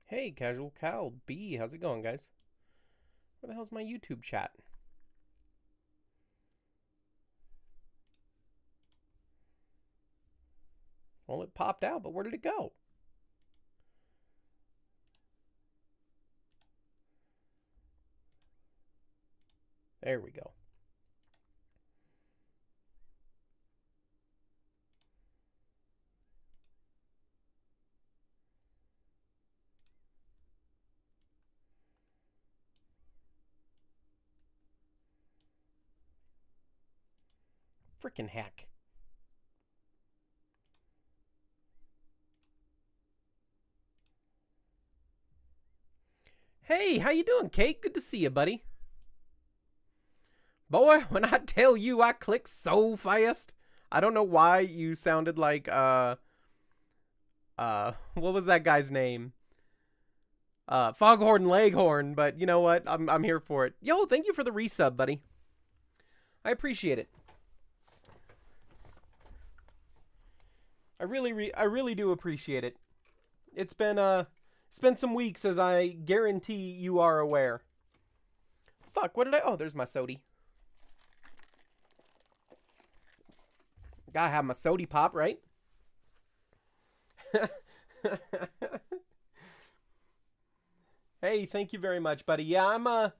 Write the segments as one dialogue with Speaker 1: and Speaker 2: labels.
Speaker 1: Hey, Casual Cal B, how's it going, guys? Where the hell's my YouTube chat? Well, it popped out, but where did it go? There we go. Frickin' heck. Hey, how you doing, Kate? Good to see you, buddy. Boy, when I tell you I click so fast, I don't know why you sounded like what was that guy's name? Foghorn Leghorn, but you know what? I'm here for it. Yo, thank you for the resub, buddy. I appreciate it. I really do appreciate it. It's been some weeks, as I guarantee you are aware. Fuck, what did I... Oh, there's my sody. Gotta have my sody pop, right? Hey, thank you very much, buddy. Yeah,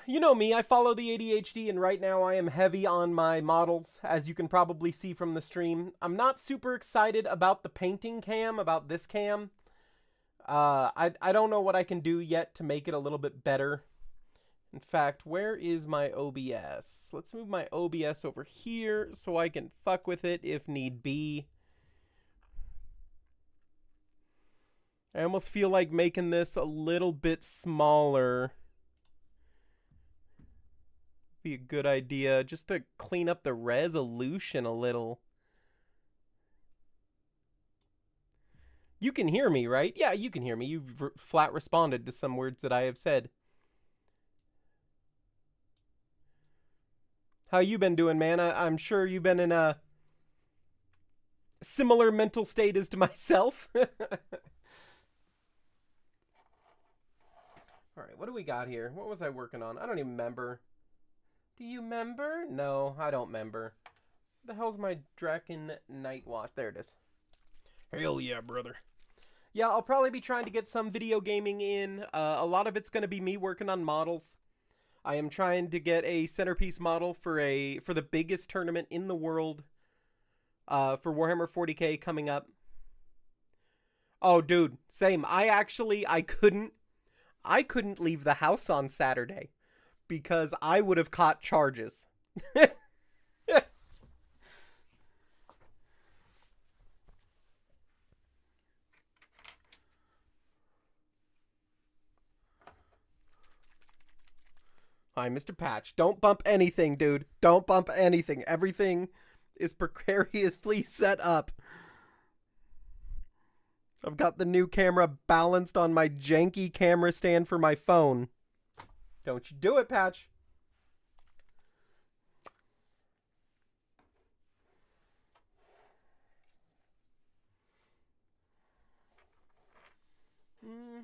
Speaker 1: you know me, I follow the ADHD, and right now I am heavy on my models, as you can probably see from the stream. I'm not super excited about the painting cam, about this cam. I don't know what I can do yet to make it a little bit better. In fact, where is my OBS? Let's move my OBS over here so I can fuck with it if need be. I almost feel like making this a little bit smaller be a good idea, just to clean up the resolution a little. You can hear me, right? Yeah, you can hear me. You've flat responded to some words that I have said. How you been doing, man? I'm sure you've been in a similar mental state as to myself. Alright, what do we got here? What was I working on? I don't even remember. Do you remember? No, I don't remember. What the hell's my Draken Night Watch? There it is. Hell yeah, brother. Yeah, I'll probably be trying to get some video gaming in. A lot of it's going to be me working on models. I am trying to get a centerpiece model for the biggest tournament in the world for Warhammer 40k coming up. Oh, dude, same. I couldn't leave the house on Saturday because I would have caught charges. Hi, Mr. Patch. Don't bump anything, dude. Don't bump anything. Everything is precariously set up. I've got the new camera balanced on my janky camera stand for my phone. Don't you do it, Patch.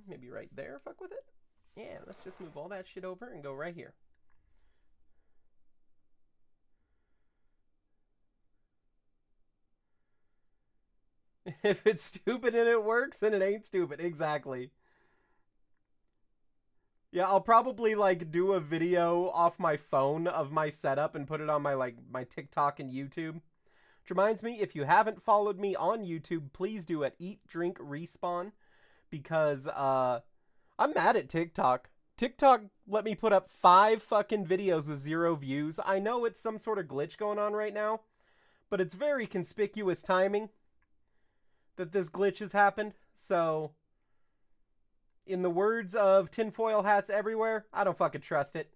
Speaker 1: Maybe right there, fuck with it. Yeah, let's just move all that shit over and go right here. If it's stupid and it works, then it ain't stupid. Exactly. Yeah, I'll probably like do a video off my phone of my setup and put it on my TikTok and YouTube. Which reminds me, if you haven't followed me on YouTube, please do at Eat Drink Respawn, because I'm mad at TikTok. TikTok let me put up 5 fucking videos with 0 views. I know it's some sort of glitch going on right now, but it's very conspicuous timing that this glitch has happened. So, in the words of tinfoil hats everywhere, I don't fucking trust it.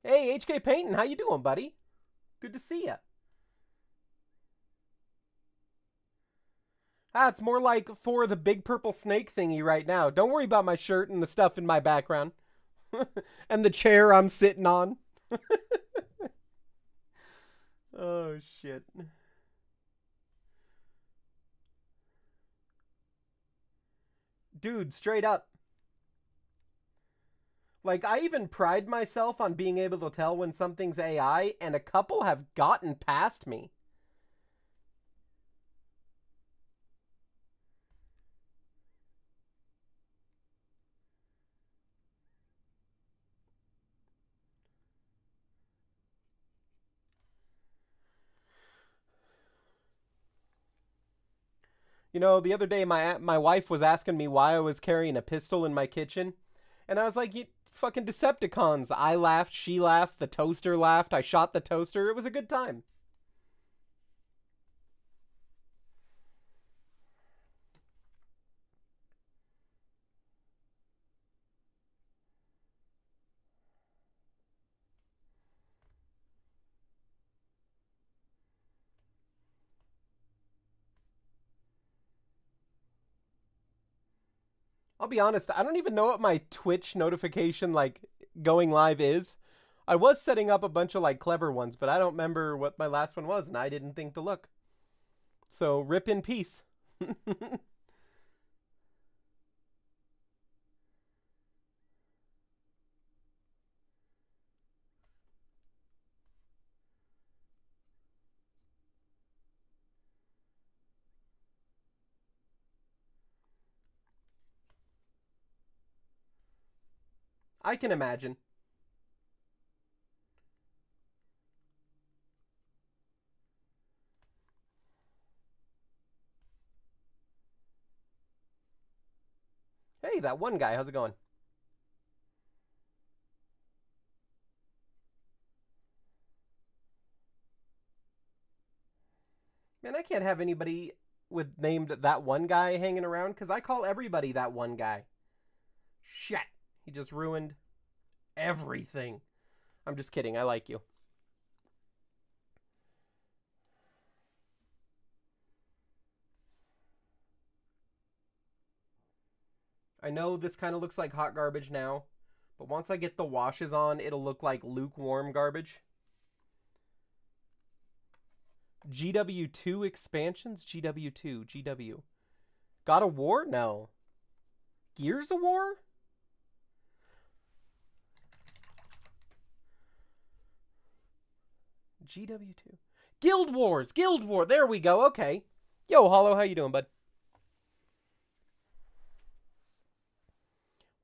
Speaker 1: Hey, HK Painting, how you doing, buddy? Good to see ya. It's more like for the big purple snake thingy right now. Don't worry about my shirt and the stuff in my background. And the chair I'm sitting on. Oh, shit. Dude, straight up. Like, I even pride myself on being able to tell when something's AI, and a couple have gotten past me. You know, the other day my wife was asking me why I was carrying a pistol in my kitchen, and I was like, "You fucking Decepticons." I laughed, she laughed, the toaster laughed, I shot the toaster. It was a good time. I'll be honest, I don't even know what my Twitch notification, like, going live is. I was setting up a bunch of, like, clever ones, but I don't remember what my last one was, and I didn't think to look. So, rip in peace. I can imagine. Hey, that one guy, how's it going? Man, I can't have anybody with named that one guy hanging around, because I call everybody that one guy. Shit. He just ruined everything. I'm just kidding, I like you. I know this kind of looks like hot garbage now, but once I get the washes on, it'll look like lukewarm garbage. GW2 expansions? GW2, GW. God of War? No. Gears of War? GW2. Guild Wars! Guild War! There we go, okay. Yo, Hollow, how you doing, bud?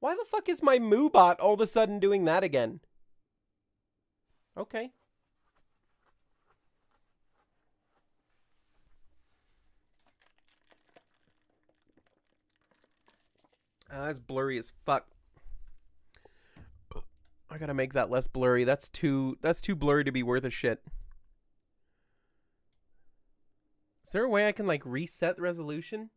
Speaker 1: Why the fuck is my Moobot all of a sudden doing that again? Okay. That's blurry as fuck. I gotta make that less blurry. That's too blurry to be worth a shit. Is there a way I can, like, reset the resolution?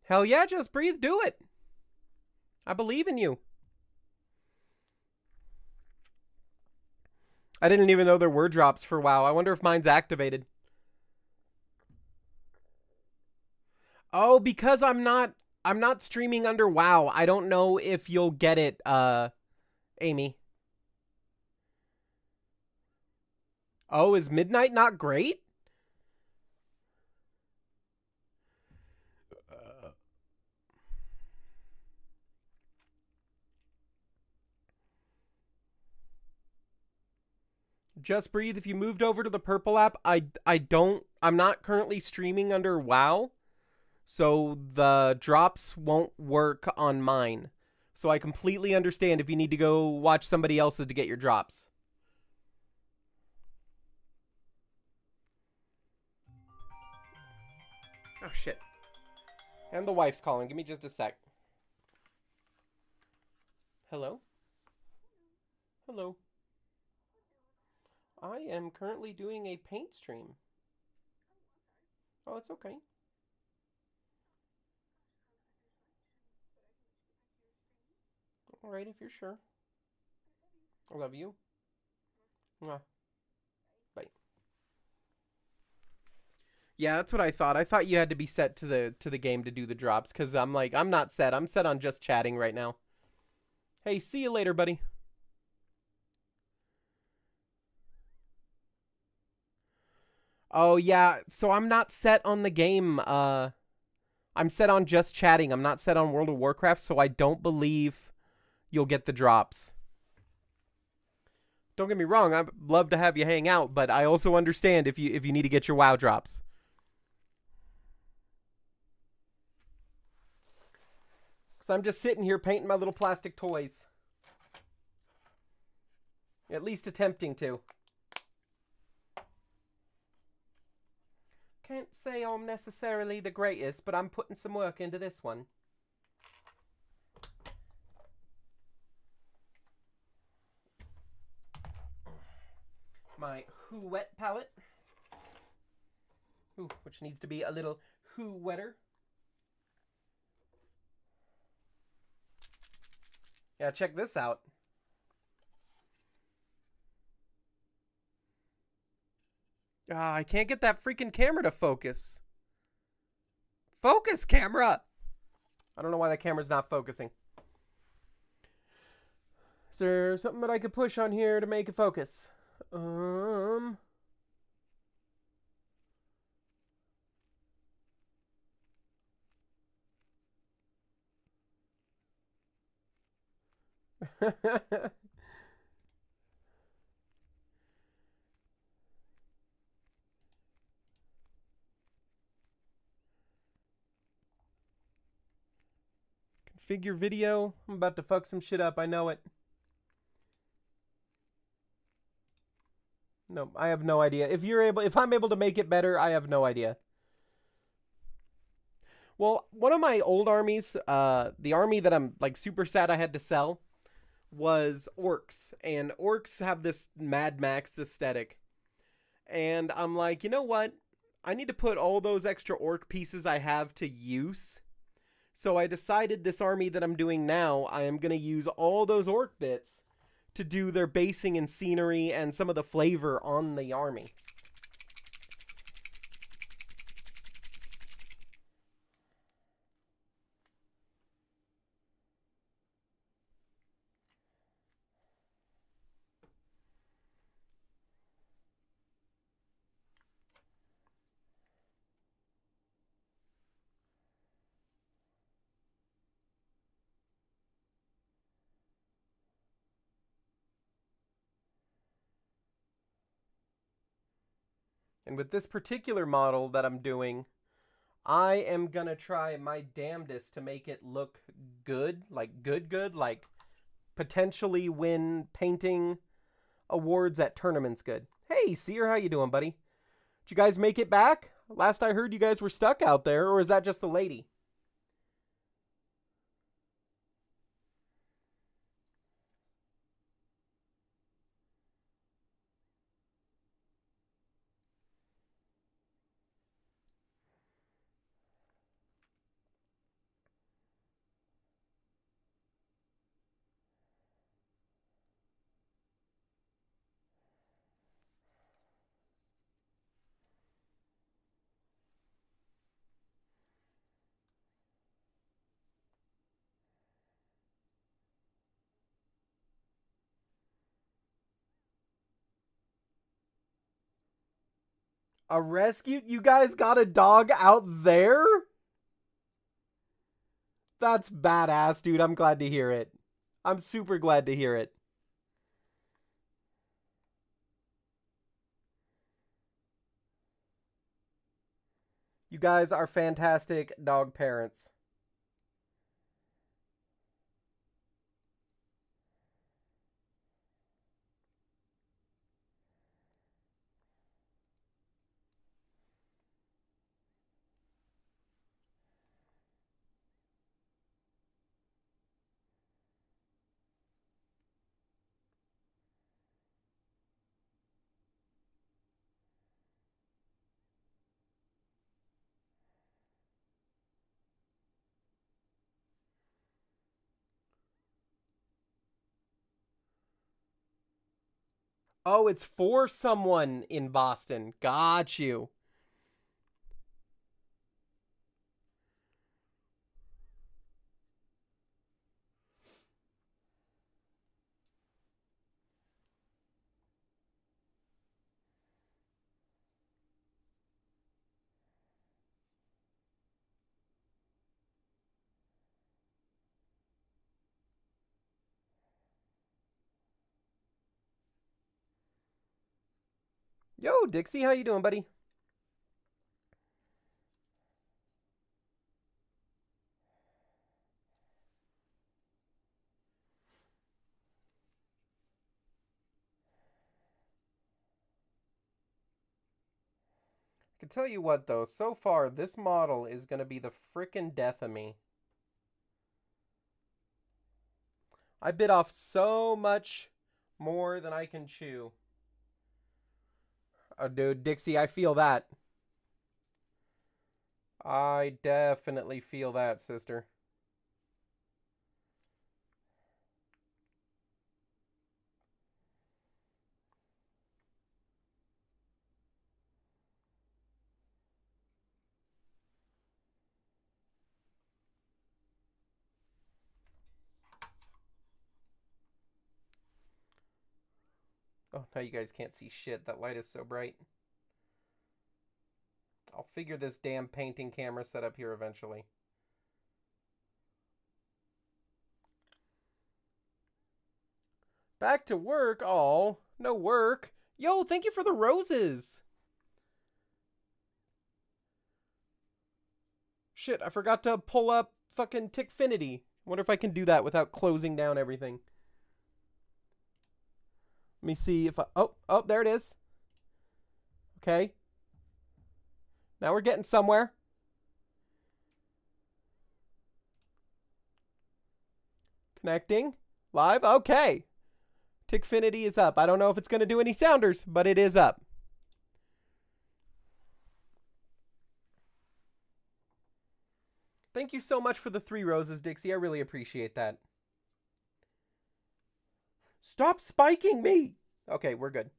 Speaker 1: Hell yeah, Just Breathe, do it. I believe in you. I didn't even know there were drops for WoW. I wonder if mine's activated. Oh, because I'm not streaming under WoW. I don't know if you'll get it, Amy. Oh, is Midnight not great? Just Breathe, if you moved over to the Purple app, I'm not currently streaming under WoW, so the drops won't work on mine. So I completely understand if you need to go watch somebody else's to get your drops. Oh, shit. And the wife's calling. Give me just a sec. Hello? Hello. I am currently doing a paint stream. Oh, it's okay. Alright, if you're sure. I love you. Mwah. Bye. Yeah, that's what I thought. I thought you had to be set to the game to do the drops, because I'm like, I'm not set. I'm set on just chatting right now. Hey, see you later, buddy. Oh yeah, so I'm not set on the game. I'm set on just chatting. I'm not set on World of Warcraft, so I don't believe you'll get the drops. Don't get me wrong, I'd love to have you hang out, but I also understand if you need to get your WoW drops. So I'm just sitting here painting my little plastic toys. At least attempting to. Can't say I'm necessarily the greatest, but I'm putting some work into this one. My Who Wet palette. Ooh, which needs to be a little Who Wetter. Yeah, check this out. I can't get that freaking camera to focus. Focus, camera! I don't know why that camera's not focusing. Is there something that I could push on here to make it focus? Configure video. I'm about to fuck some shit up. I know it. No, I have no idea. If I'm able to make it better, I have no idea. Well, one of my old armies, the army that I'm like super sad I had to sell, was orcs, and orcs have this Mad Max aesthetic. And I'm like, you know what? I need to put all those extra orc pieces I have to use. So I decided this army that I'm doing now, I am going to use all those orc bits to do their basing and scenery and some of the flavor on the army. And with this particular model that I'm doing, I am going to try my damnedest to make it look good, like good, like potentially win painting awards at tournaments good. Hey, Seer, how you doing, buddy? Did you guys make it back? Last I heard you guys were stuck out there, or is that just the lady? A rescue? You guys got a dog out there? That's badass, dude. I'm glad to hear it. I'm super glad to hear it. You guys are fantastic dog parents. Oh, it's for someone in Boston. Got you. Yo, Dixie, how you doing, buddy? I can tell you what, though, so far, this model is going to be the frickin' death of me. I bit off so much more than I can chew. Oh, dude, Dixie, I feel that. I definitely feel that, sister. Oh, now you guys can't see shit. That light is so bright. I'll figure this damn painting camera setup here eventually. Back to work? Oh, no work. Yo, thank you for the roses. Shit, I forgot to pull up fucking Tickfinity. Wonder if I can do that without closing down everything. Let me see if I... Oh, there it is. Okay. Now we're getting somewhere. Connecting. Live. Okay. Tickfinity is up. I don't know if it's going to do any sounders, but it is up. Thank you so much for the 3 roses, Dixie. I really appreciate that. Stop spiking me! Okay, we're good.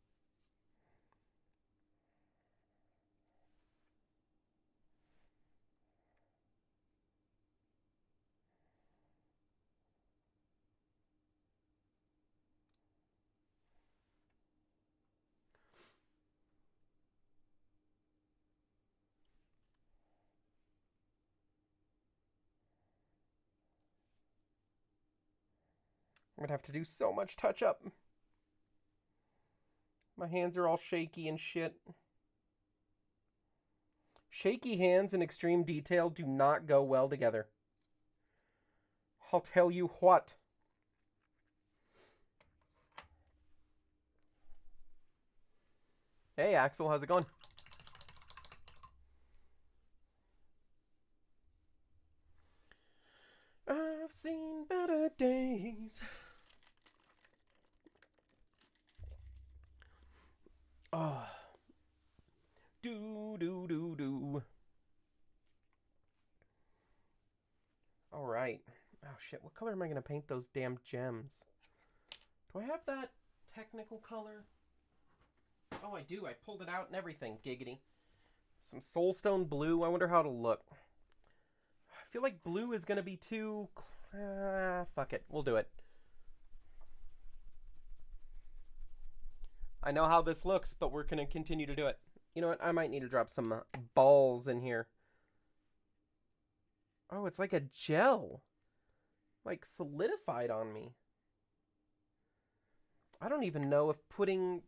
Speaker 1: I'm gonna have to do so much touch up. My hands are all shaky and shit. Shaky hands and extreme detail do not go well together. I'll tell you what. Hey, Axel, how's it going? I've seen better days. Oh. Do. All right. Oh, shit. What color am I going to paint those damn gems? Do I have that technical color? Oh, I do. I pulled it out and everything. Giggity. Some soulstone blue. I wonder how it'll look. I feel like blue is going to be too... fuck it. We'll do it. I know how this looks, but we're going to continue to do it. You know what? I might need to drop some balls in here. Oh, it's like a gel. Like solidified on me. I don't even know if putting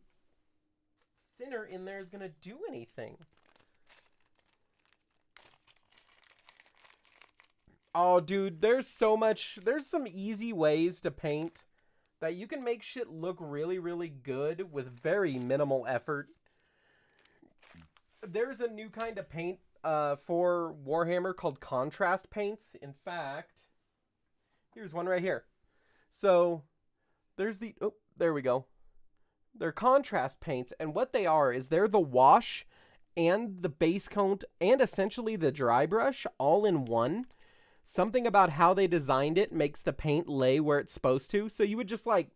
Speaker 1: thinner in there is going to do anything. Oh, dude, there's so much. There's some easy ways to paint that you can make shit look really, really good with very minimal effort. There's a new kind of paint for Warhammer called contrast paints. In fact, here's one right here. So there's the... Oh, there we go. They're contrast paints, and what they are is they're the wash and the base coat and essentially the dry brush all in one. Something about how they designed it makes the paint lay where it's supposed to. So you would just like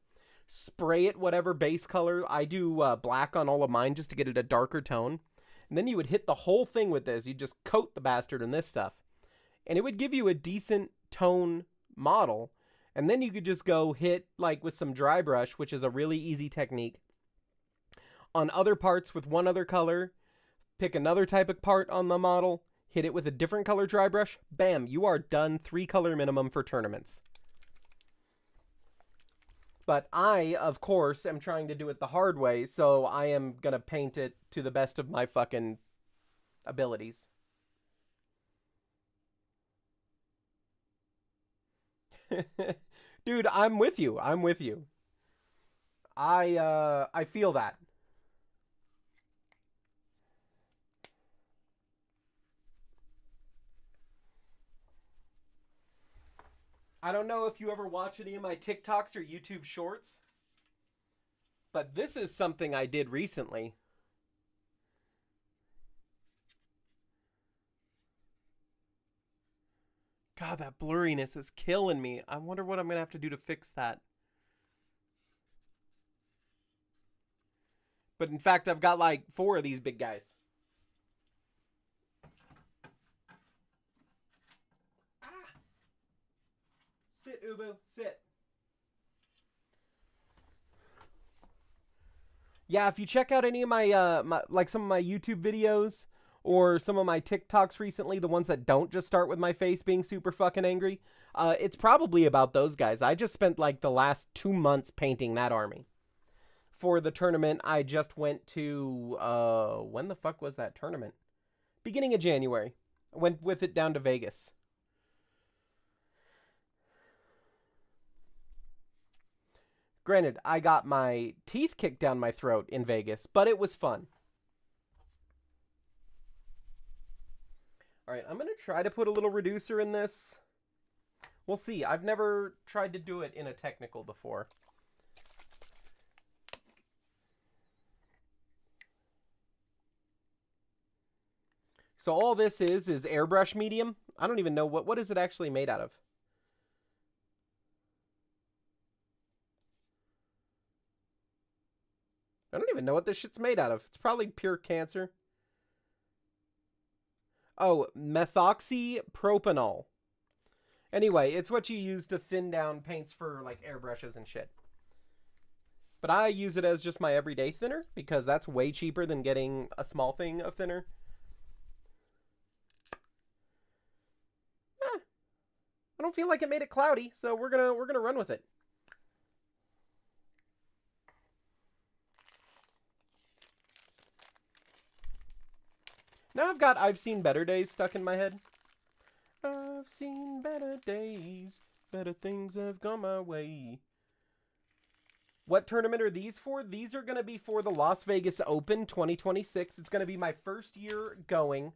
Speaker 1: spray it whatever base color. I do black on all of mine just to get it a darker tone. And then you would hit the whole thing with this. You'd just coat the bastard in this stuff. And it would give you a decent tone model. And then you could just go hit like with some dry brush, which is a really easy technique. On other parts with one other color, pick another type of part on the model. Hit it with a different color dry brush. Bam, you are done. 3 color minimum for tournaments. But I, of course, am trying to do it the hard way, so I am gonna paint it to the best of my fucking abilities. Dude, I'm with you. I'm with you. I feel that. I don't know if you ever watch any of my TikToks or YouTube shorts, but this is something I did recently. God, that blurriness is killing me. I wonder what I'm going to have to do to fix that. But in fact, I've got like 4 of these big guys. Ah! Sit, Ubu, sit. Yeah, if you check out any of my like some of my YouTube videos or some of my TikToks recently, the ones that don't just start with my face being super fucking angry, it's probably about those guys. I just spent like the last 2 months painting that army. For the tournament, I just went to when the fuck was that tournament? Beginning of January. I went with it down to Vegas. Granted, I got my teeth kicked down my throat in Vegas, but it was fun. All right, I'm going to try to put a little reducer in this. We'll see. I've never tried to do it in a technical before. So all this is airbrush medium. I don't even know what is it actually made out of. I don't even know what this shit's made out of. It's probably pure cancer. Oh, methoxypropanol. Anyway, it's what you use to thin down paints for like airbrushes and shit. But I use it as just my everyday thinner because that's way cheaper than getting a small thing of thinner. I don't feel like it made it cloudy, so we're gonna run with it. Now I've seen better days stuck in my head. I've seen better days, better things have gone my way. What tournament are these for? These are going to be for the Las Vegas Open 2026. It's going to be my first year going.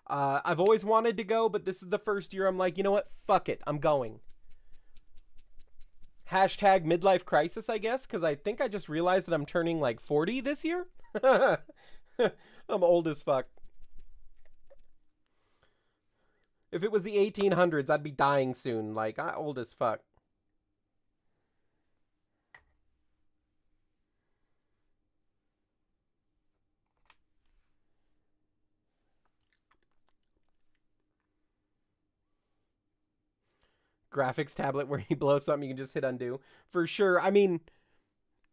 Speaker 1: I've always wanted to go, but this is the first year I'm like, you know what? Fuck it. I'm going. Hashtag midlife crisis, I guess, because I think I just realized that I'm turning like 40 this year. I'm old as fuck. If it was the 1800s, I'd be dying soon. Like, I'm old as fuck. Graphics tablet where you blow something, you can just hit undo. For sure. I mean,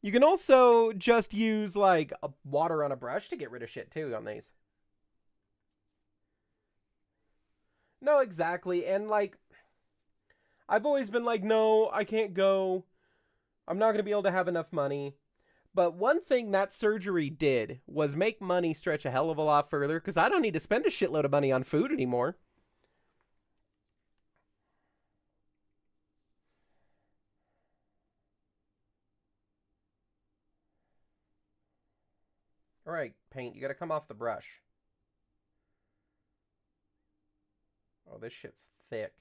Speaker 1: you can also just use, like, water on a brush to get rid of shit, too, on these. No, exactly. And, like, I've always been like, no, I can't go. I'm not going to be able to have enough money. But one thing that surgery did was make money stretch a hell of a lot further because I don't need to spend a shitload of money on food anymore. All right, paint, you got to come off the brush. Oh, this shit's thick.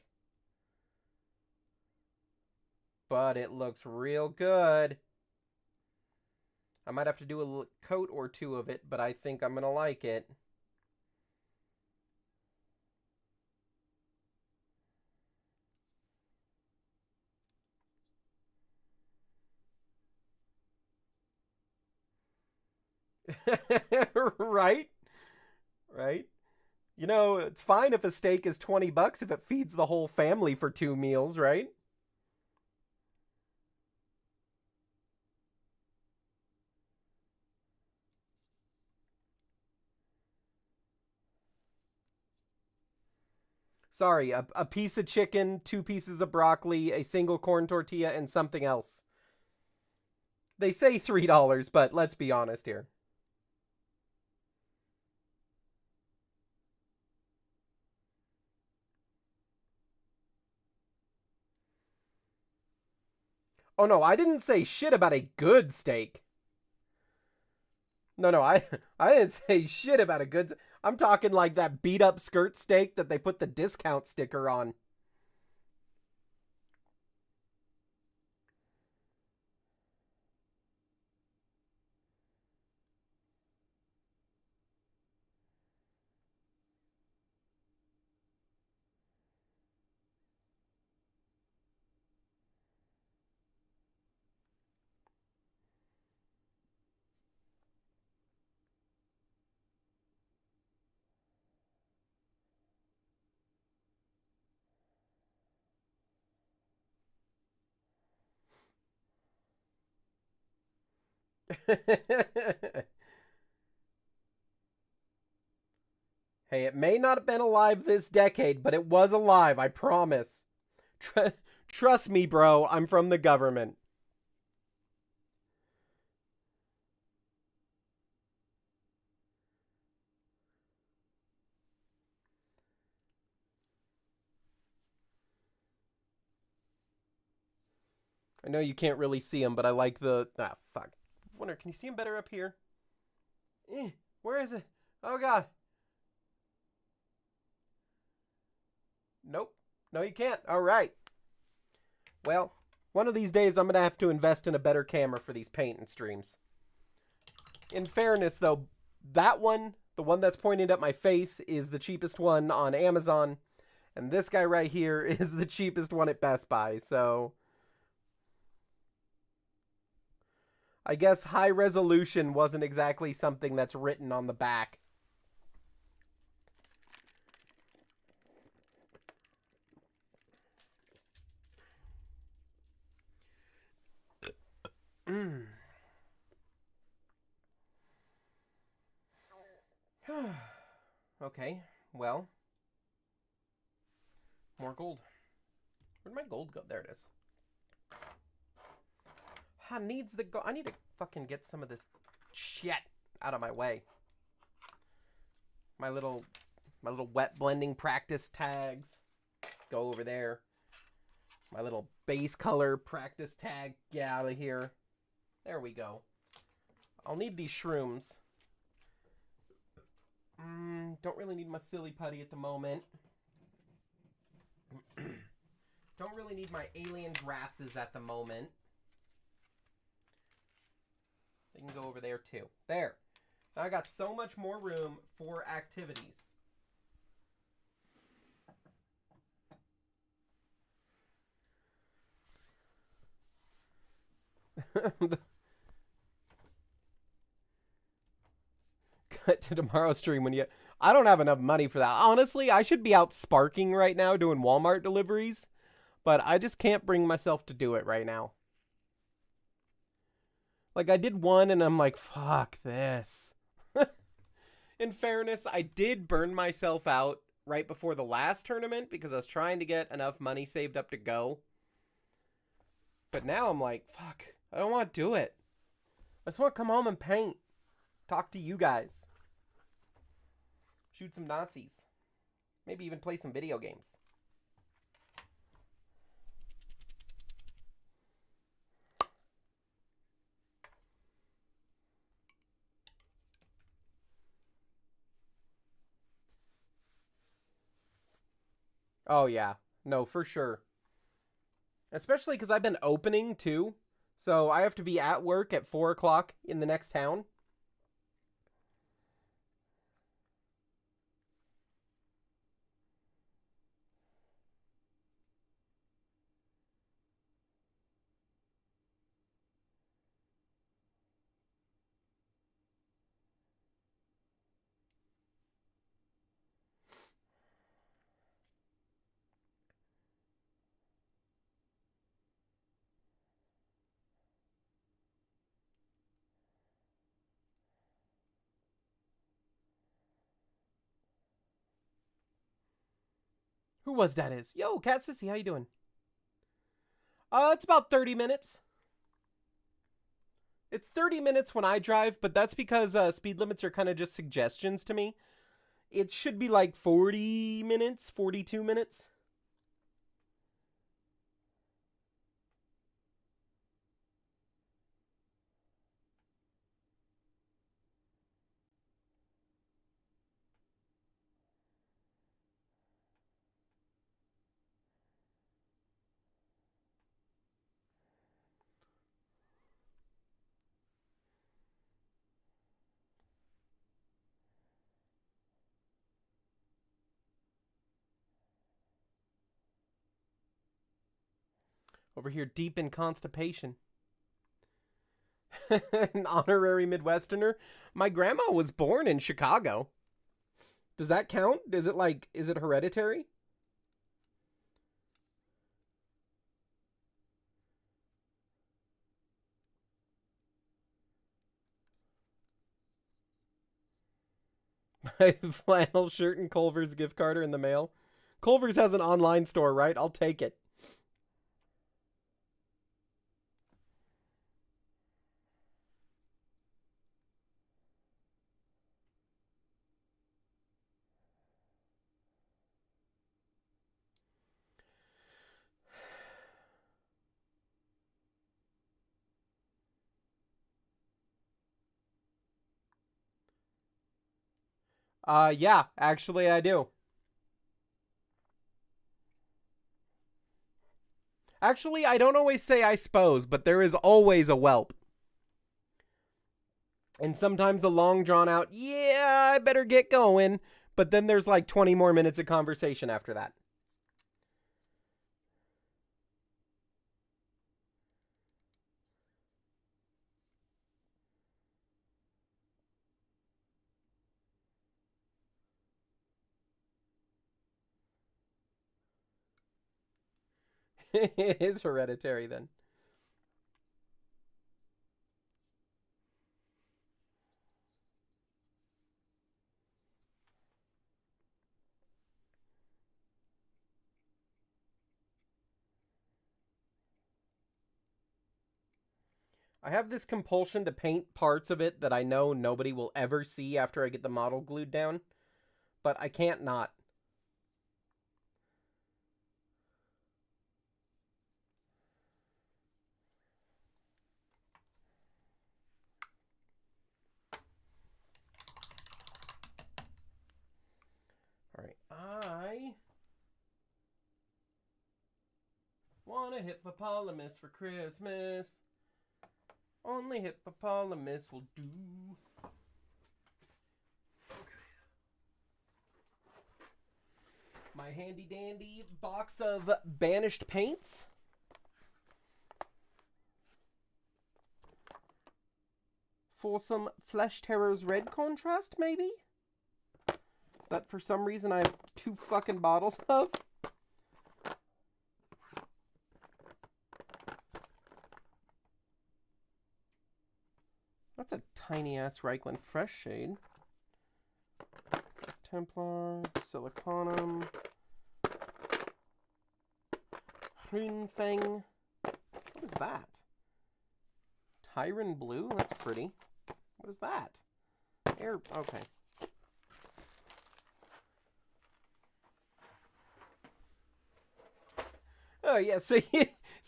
Speaker 1: But it looks real good. I might have to do a coat or 2 of it, but I think I'm going to like it. Right? Right? You know, it's fine if a steak is $20 if it feeds the whole family for 2 meals, right? Sorry, a piece of chicken, 2 pieces of broccoli, a single corn tortilla, and something else. They say $3, but let's be honest here. Oh no, I didn't say shit about a good steak. No, I didn't say shit about a good. I'm talking like that beat up skirt steak that they put the discount sticker on. Hey, it may not have been alive this decade, but it was alive, I promise. Tr- Trust me, bro, I'm from the government. I know you can't really see him, but I like the... Ah, fuck. Wonder, can you see him better up here? Where is it? Oh, God. Nope. No, you can't. All right. Well, one of these days I'm going to have to invest in a better camera for these paint and streams. In fairness, though, that one, the one that's pointed at my face, is the cheapest one on Amazon. And this guy right here is the cheapest one at Best Buy, so... I guess high resolution wasn't exactly something that's written on the back. Okay, well. More gold. Where'd my gold go? There it is. Needs the gold. I need to fucking get some of this shit out of my way. My little wet blending practice tags go over there. My little base color practice tag, get out of here. There we go. I'll need these shrooms. Don't really need my silly putty at the moment. Don't really need my alien grasses at the moment. They can go over there too. There. Now I got so much more room for activities. Cut to tomorrow's stream when you... I don't have enough money for that. Honestly, I should be out sparking right now doing Walmart deliveries, but I just can't bring myself to do it right now. Like, I did one and I'm like, fuck this. In fairness, I did burn myself out right before the last tournament because I was trying to get enough money saved up to go. But now I'm like, fuck, I don't want to do it. I just want to come home and paint. Talk to you guys. Shoot some Nazis. Maybe even play some video games. Oh, yeah. No, for sure. Especially because I've been opening, too. So I have to be at work at 4 o'clock in the next town. Who was that is? Yo, Cat Sissy, how you doing? It's about 30 minutes. It's 30 minutes when I drive, but that's because speed limits are kind of just suggestions to me. It should be like 40 minutes, 42 minutes. Over here, deep in constipation. An honorary Midwesterner. My grandma was born in Chicago. Does that count? Is it hereditary? My flannel shirt and Culver's gift card are in the mail. Culver's has an online store, right? I'll take it. Yeah, actually I do. Actually, I don't always say I suppose, but there is always a whelp. And sometimes a long drawn out, yeah, I better get going. But then there's like 20 more minutes of conversation after that. It is hereditary then. I have this compulsion to paint parts of it that I know nobody will ever see after I get the model glued down, but I can't not. All right, I want a hippopotamus for Christmas. Only hippopotamus will do. My handy dandy box of banished paints. For some Flesh Terror's red contrast, maybe? That for some reason I have 2 fucking bottles of. That's a tiny ass Reichland Fresh shade. Templar, Siliconum, Hrunfeng. What is that? Tyron Blue? That's pretty. What is that? Air. Okay. Oh yeah, so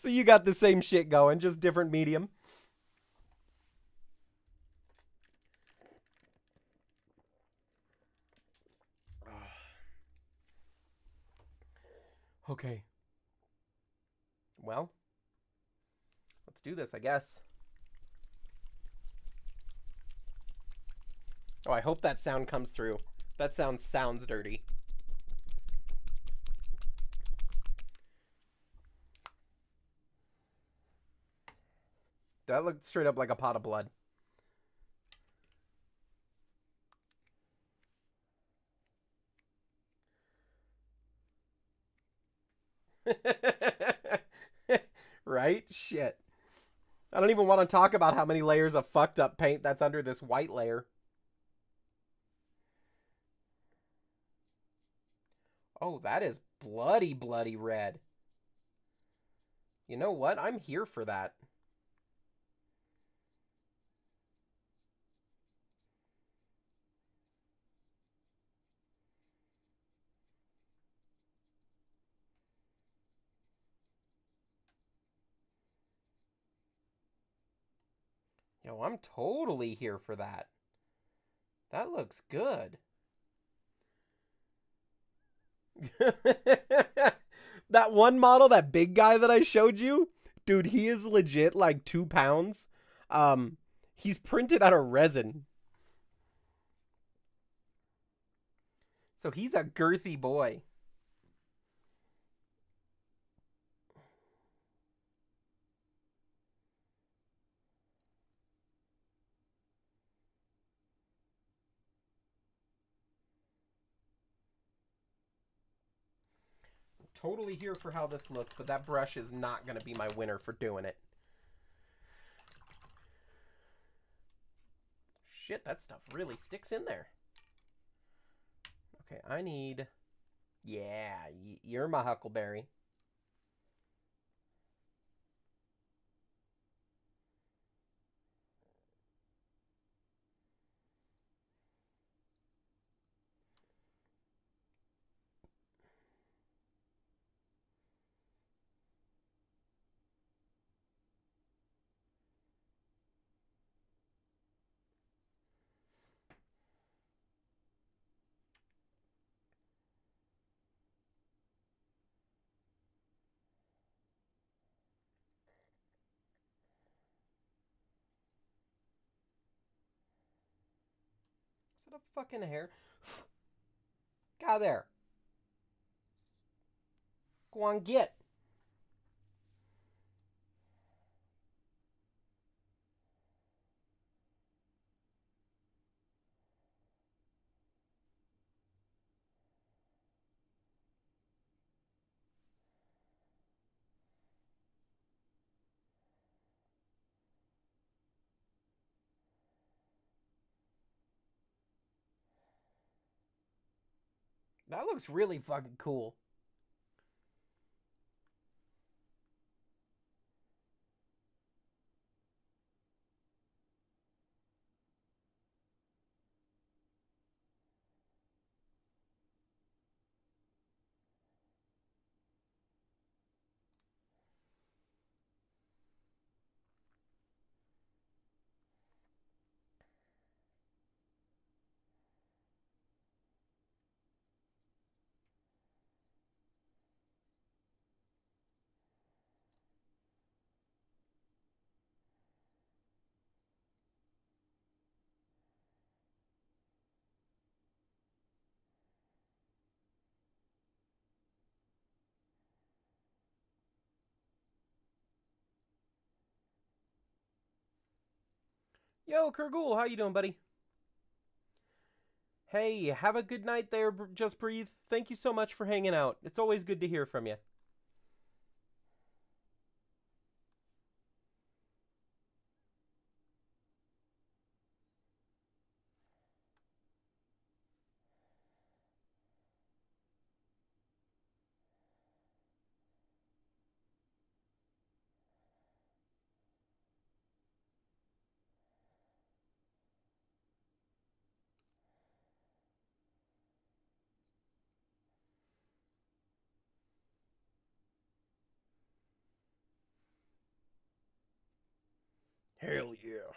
Speaker 1: you got the same shit going, just different medium. Okay. Well, let's do this, I guess. Oh, I hope that sound comes through. That sounds dirty. That looked straight up like a pot of blood. Right? Shit. I don't even want to talk about how many layers of fucked up paint that's under this white layer. Oh, that is bloody, bloody red. You know what? I'm here for that. Yo, I'm totally here for that. That looks good. That one model, that big guy that I showed you, dude, he is legit like 2 pounds. Um, he's printed out of resin. So he's a girthy boy. Totally here for how this looks, but that brush is not going to be my winner for doing it. Shit, that stuff really sticks in there. Okay, I need... Yeah, you're my Huckleberry. Is it a fucking hair? God, there. Go on, get. That looks really fucking cool. Yo, Kurgul, how you doing, buddy? Hey, have a good night there, Just Breathe. Thank you so much for hanging out. It's always good to hear from you. Hell yeah.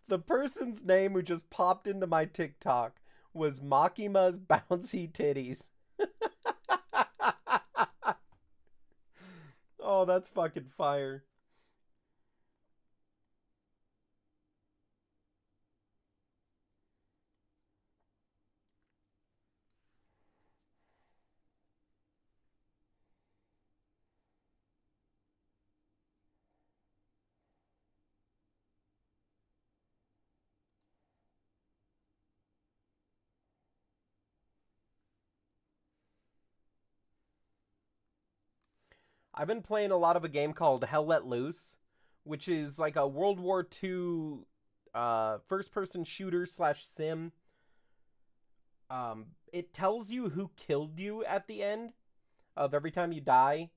Speaker 1: The person's name who just popped into my TikTok was Makima's Bouncy Titties. Oh, that's fucking fire. I've been playing a lot of a game called Hell Let Loose, which is like a World War II first-person shooter slash sim. It tells you who killed you at the end of every time you die,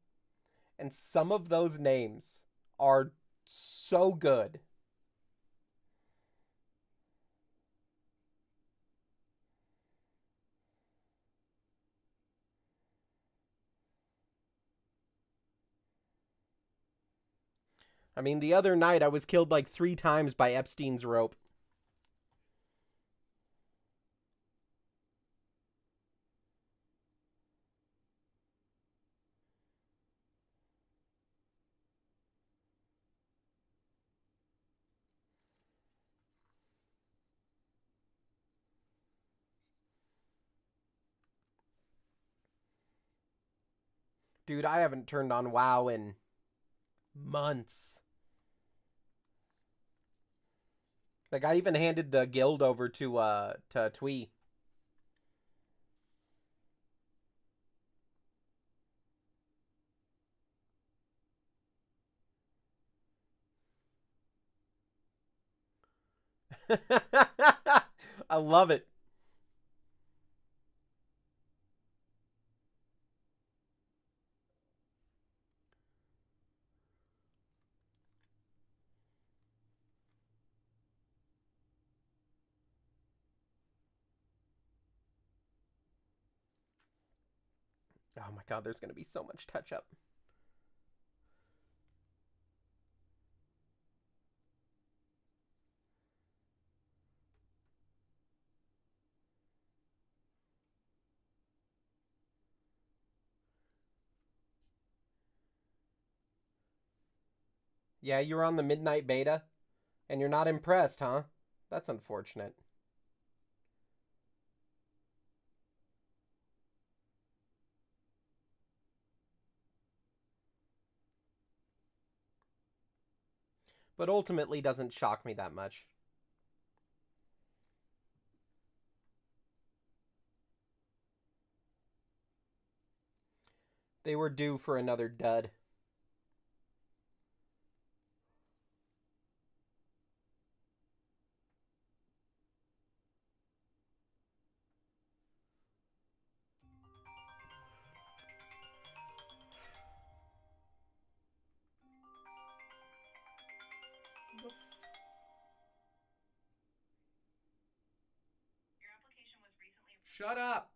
Speaker 1: and some of those names are so good. I mean, the other night I was killed like 3 times by Epstein's rope. Dude, I haven't turned on WoW in months. Like, I even handed the guild over to Twee. I love it. Oh my god, there's gonna be so much touch up. Yeah, you're on the midnight beta, and you're not impressed, huh? That's unfortunate. But ultimately doesn't shock me that much. They were due for another dud. Shut up!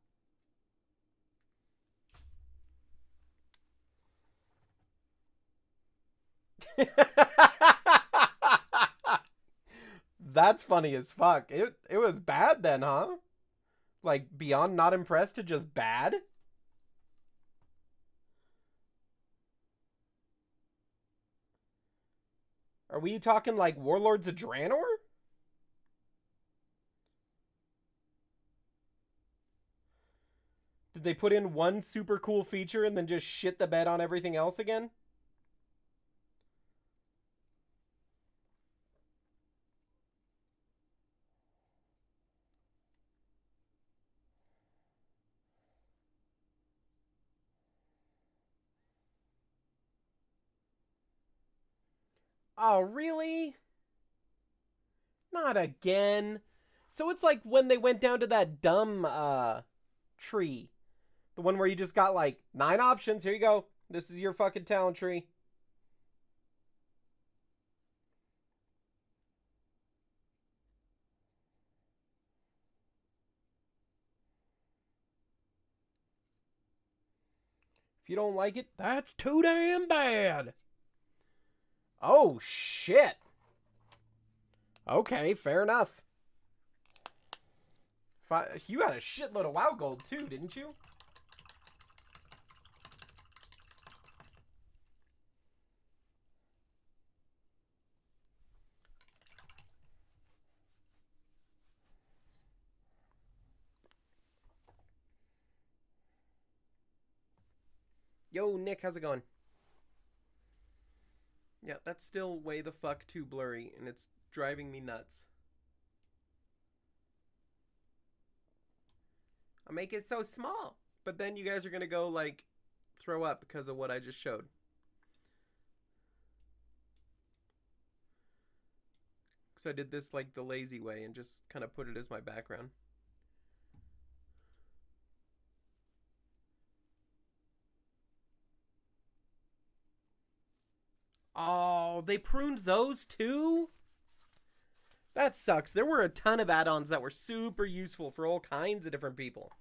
Speaker 1: That's funny as fuck. It was bad then, huh? Like beyond not impressed to just bad? Are we talking like Warlords of Draenor? Did they put in one super cool feature and then just shit the bed on everything else again? Oh, really? Not again. So it's like when they went down to that dumb tree. The one where you just got like 9 options. Here you go. This is your fucking talent tree. If you don't like it, that's too damn bad. Oh, shit. Okay, fair enough. You had a shitload of WoW gold too, didn't you? Yo, Nick, how's it going? Yeah, that's still way the fuck too blurry, and it's driving me nuts. I'll make it so small. But then you guys are gonna go, like, throw up because of what I just showed. Because I did this like the lazy way and just kind of put it as my background. Oh, they pruned those too? That sucks. There were a ton of add-ons that were super useful for all kinds of different people.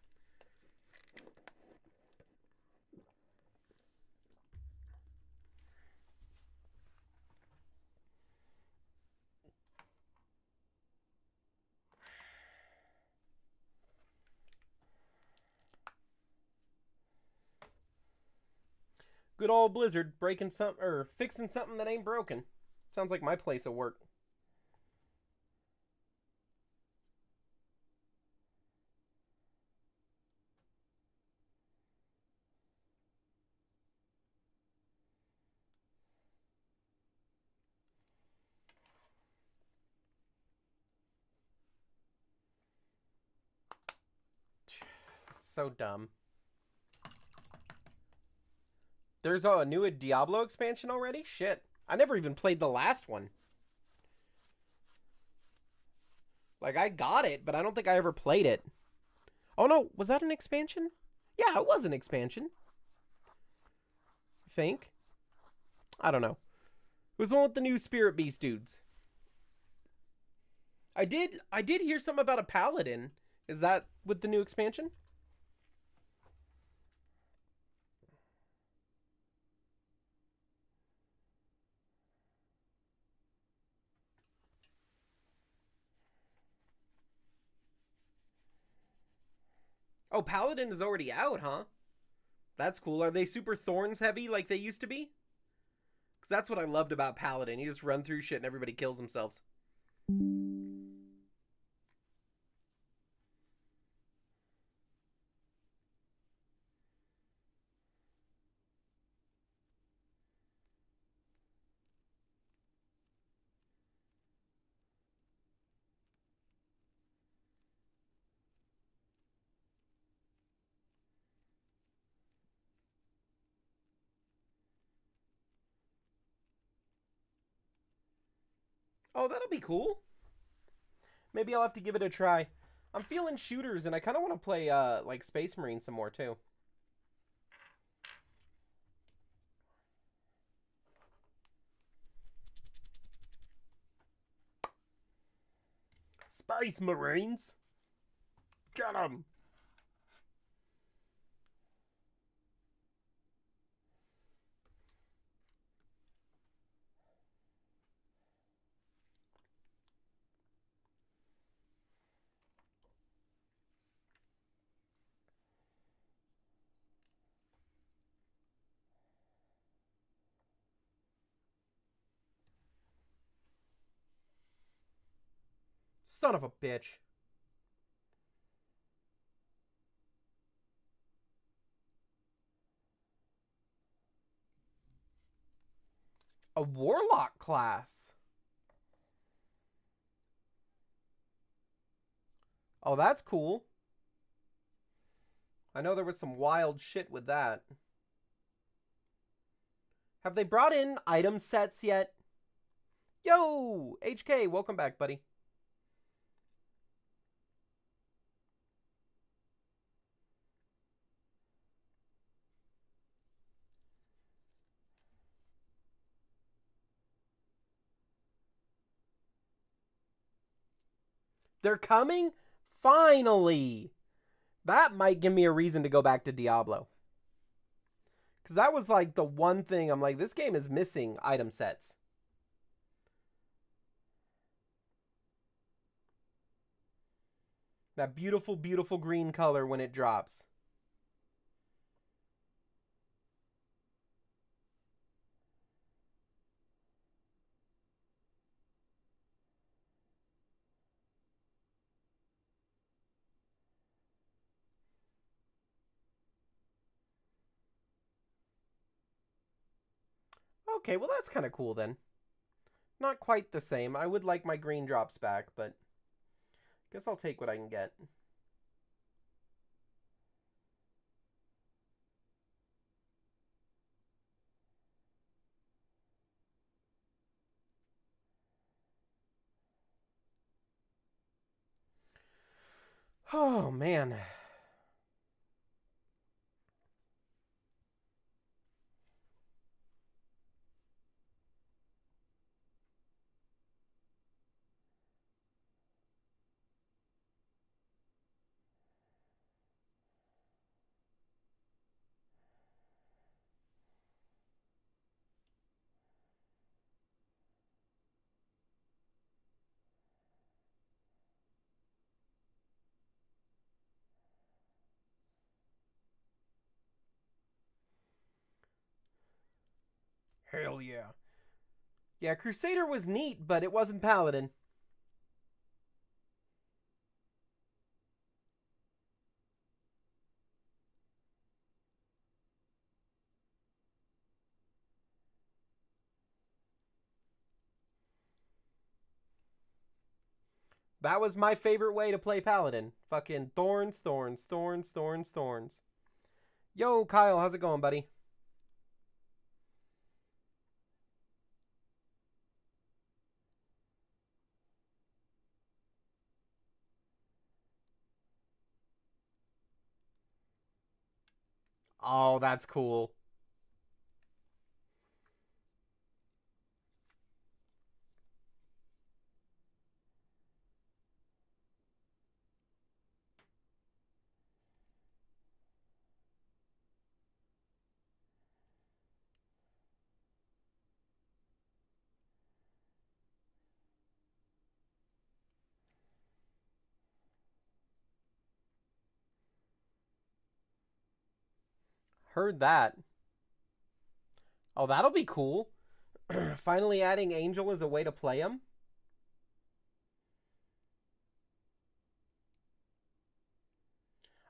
Speaker 1: Good old Blizzard breaking something or fixing something that ain't broken. Sounds like my place of work. It's so dumb. There's a new Diablo expansion already? Shit. I never even played the last one. Like, I got it, but I don't think I ever played it. Oh no, was that an expansion? Yeah, it was an expansion. I think. I don't know. It was the one with the new Spirit Beast dudes. I did hear something about a paladin. Is that with the new expansion? Oh, paladin is already out, huh? That's cool. Are they super thorns heavy like they used to be? Because that's what I loved about paladin. You just run through shit and everybody kills themselves. Oh, that'll be cool. Maybe I'll have to give it a try. I'm feeling shooters, and I kind of want to play like Space Marine some more too. Space Marines, get them! Son of a bitch. A warlock class. Oh, that's cool. I know there was some wild shit with that. Have they brought in item sets yet? Yo, HK, welcome back, buddy. They're coming? Finally! That might give me a reason to go back to Diablo. Because that was like the one thing I'm like, this game is missing item sets. That beautiful, beautiful green color when it drops. Okay, well that's kind of cool then. Not quite the same. I would like my green drops back, but guess I'll take what I can get. Oh, man. Hell yeah. Yeah, Crusader was neat, but it wasn't Paladin. That was my favorite way to play Paladin. Fucking thorns, thorns, thorns, thorns, thorns. Yo, Kyle, how's it going, buddy? Oh, that's cool. Heard that. Oh, that'll be cool. Finally adding Angel as a way to play him.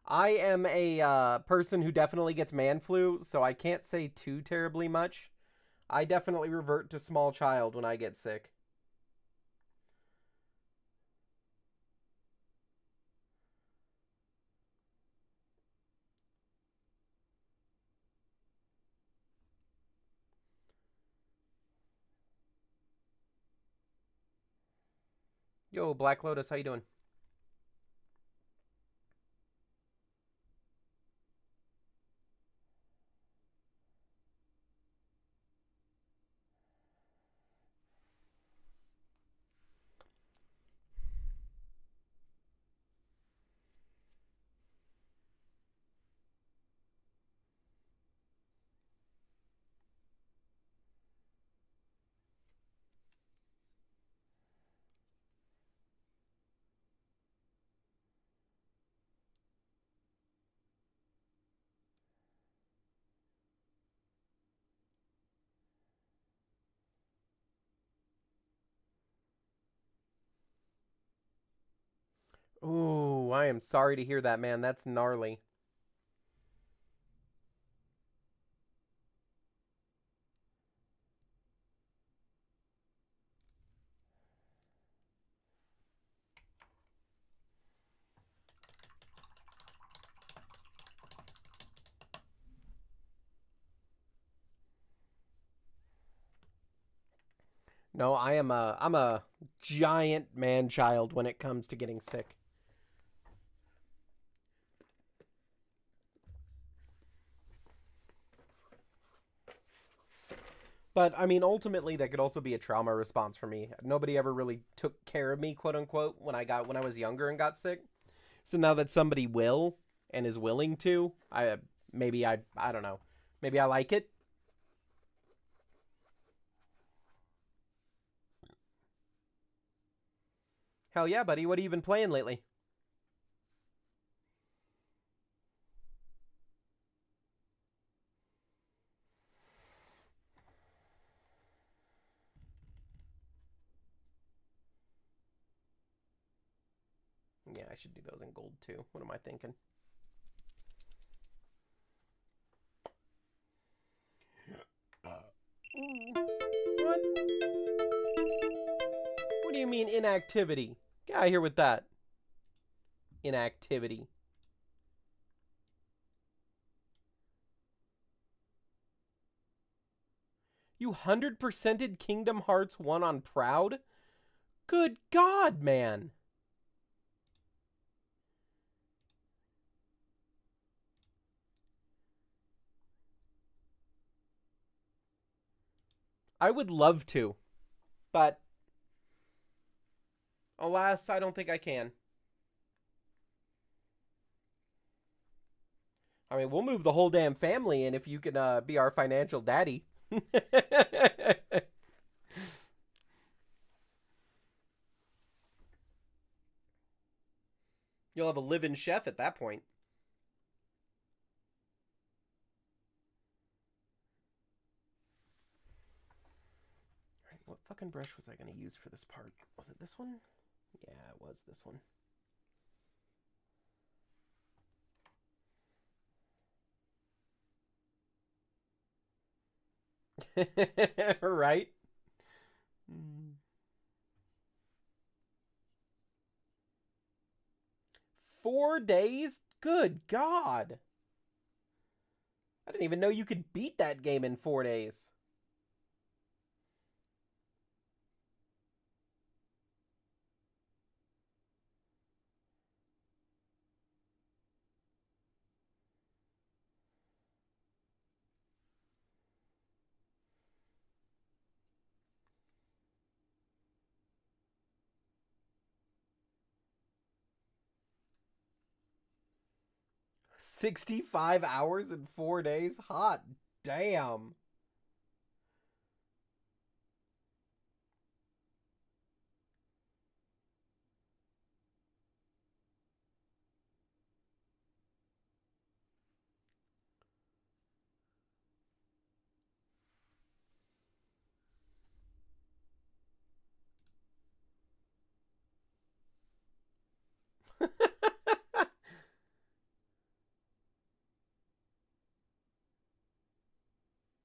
Speaker 1: I am a person who definitely gets man flu, so I can't say too terribly much. I definitely revert to small child when I get sick. Yo, Black Lotus, how you doing? Ooh, I am sorry to hear that, man. That's gnarly. No, I'm a giant man child when it comes to getting sick. But I mean, ultimately, that could also be a trauma response for me. Nobody ever really took care of me, quote unquote, when I was younger and got sick. So now that somebody will and is willing to, I don't know, maybe I like it. Hell yeah, buddy. What have you been playing lately? Yeah, I should do those in gold too. What am I thinking? What? What do you mean inactivity? Get out of here with that. Inactivity. You 100%ed Kingdom Hearts 1 on Proud? Good God, man. I would love to, but alas, I don't think I can. I mean, we'll move the whole damn family in if you can be our financial daddy. You'll have a live-in chef at that point. Alright, what fucking brush was I going to use for this part? Was it this one? Yeah, it was this one. Right? 4 days? Good God. I didn't even know you could beat that game in 4 days. $65 in 4 days? Hot damn.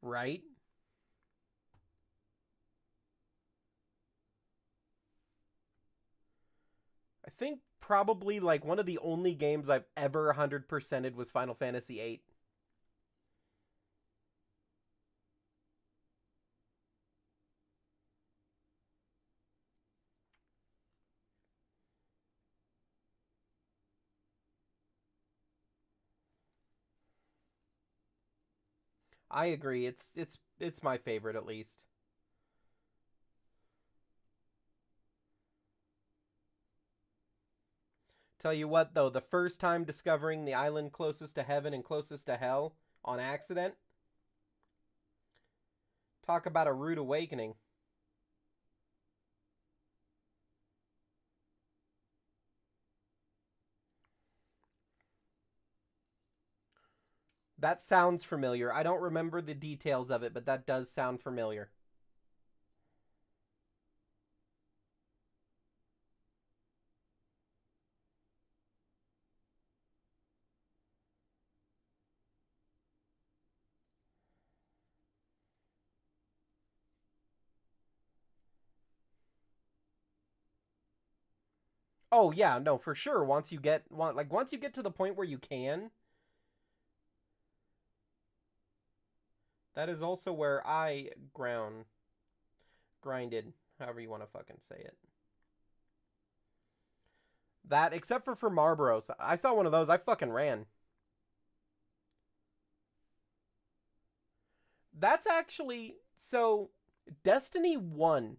Speaker 1: Right? I think probably like one of the only games I've ever 100%ed was Final Fantasy VIII. I agree. It's my favorite at least. Tell you what though, the first time discovering the island closest to heaven and closest to hell on accident, talk about a rude awakening. That sounds familiar. I don't remember the details of it, but that does sound familiar. Oh yeah, no, for sure. Once you get to the point where you can, that is also where I grinded, however you want to fucking say it. That except for Marlboros. I saw one of those, I fucking ran. That's actually so Destiny 1.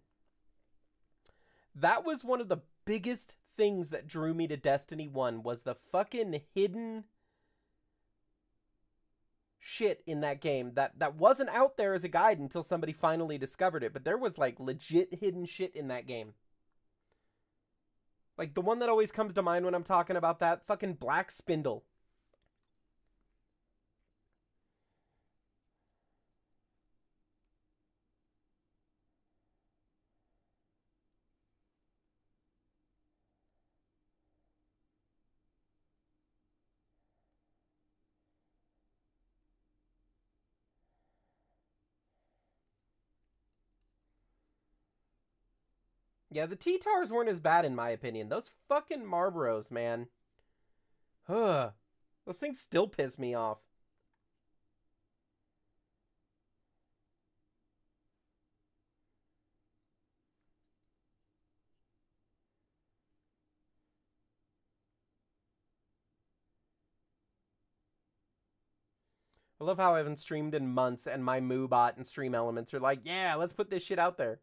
Speaker 1: That was one of the biggest things that drew me to Destiny 1 was the fucking hidden shit in that game that wasn't out there as a guide until somebody finally discovered it, but there was like legit hidden shit in that game. Like the one that always comes to mind when I'm talking about that fucking Black Spindle. Yeah, the T-Tars weren't as bad in my opinion. Those fucking Marlboros, man. Ugh. Those things still piss me off. I love how I haven't streamed in months and my MooBot and Stream Elements are like, yeah, let's put this shit out there.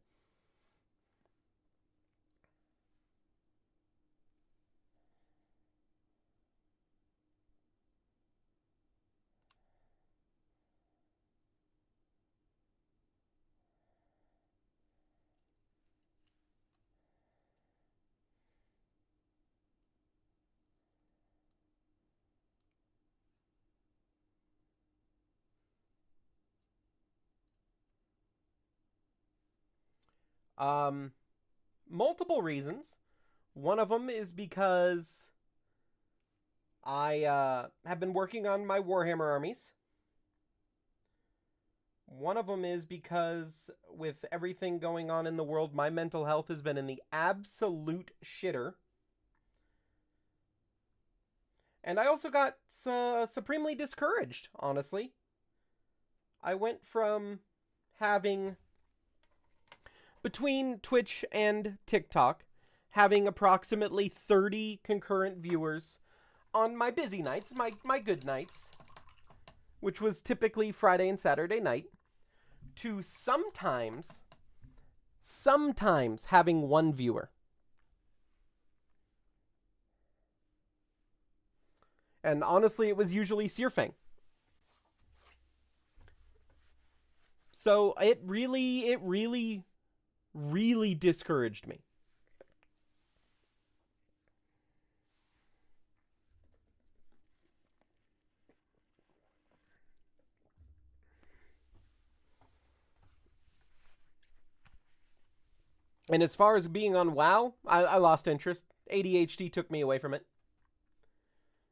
Speaker 1: Um, Multiple reasons. One of them is because I have been working on my Warhammer armies. One of them is because with everything going on in the world, my mental health has been in the absolute shitter. And I also got supremely discouraged, honestly. I went from having, between Twitch and TikTok, having approximately 30 concurrent viewers on my busy nights, my good nights, which was typically Friday and Saturday night, to sometimes having one viewer. And honestly, it was usually Searfang. So it really discouraged me. And as far as being on WoW, I lost interest. ADHD took me away from it.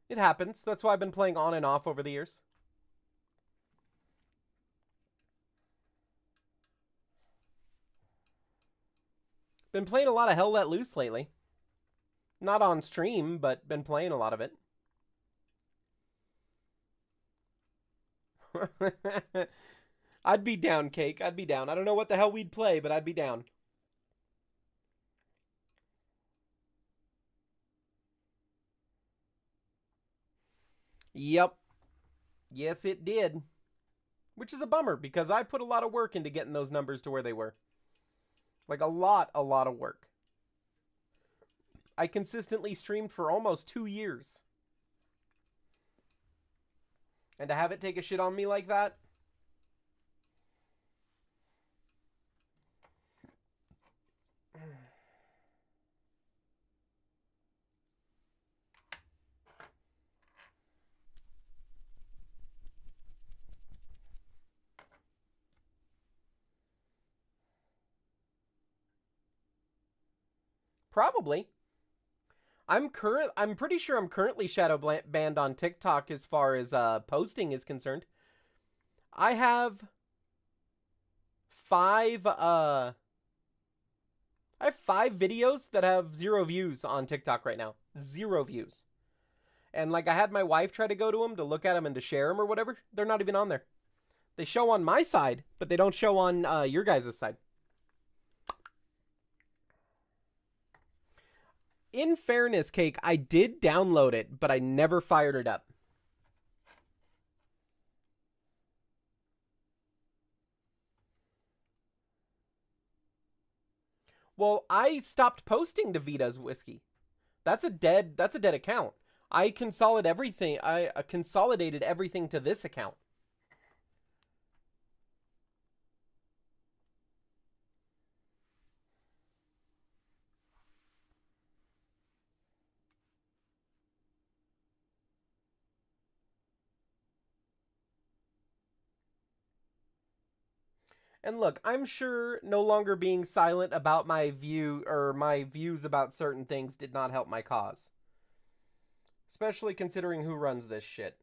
Speaker 1: It happens. That's why I've been playing on and off over the years. Been playing a lot of Hell Let Loose lately. Not on stream, but been playing a lot of it. I'd be down, Cake. I'd be down. I don't know what the hell we'd play, but I'd be down. Yep. Yes, it did. Which is a bummer, because I put a lot of work into getting those numbers to where they were. Like a lot of work. I consistently streamed for almost 2 years. And to have it take a shit on me like that? Probably. I'm pretty sure I'm currently shadow banned on TikTok as far as posting is concerned. I have 5 videos that have 0 views on TikTok right now. 0 views. And like I had my wife try to go to them to look at them and to share them or whatever. They're not even on there. They show on my side, but they don't show on your guys' side. In fairness, Cake, I did download it, but I never fired it up. Well, I stopped posting to Vita's Whiskey. That's a dead account. I consolidated everything to this account. And look, I'm sure no longer being silent about my views about certain things did not help my cause. Especially considering who runs this shit.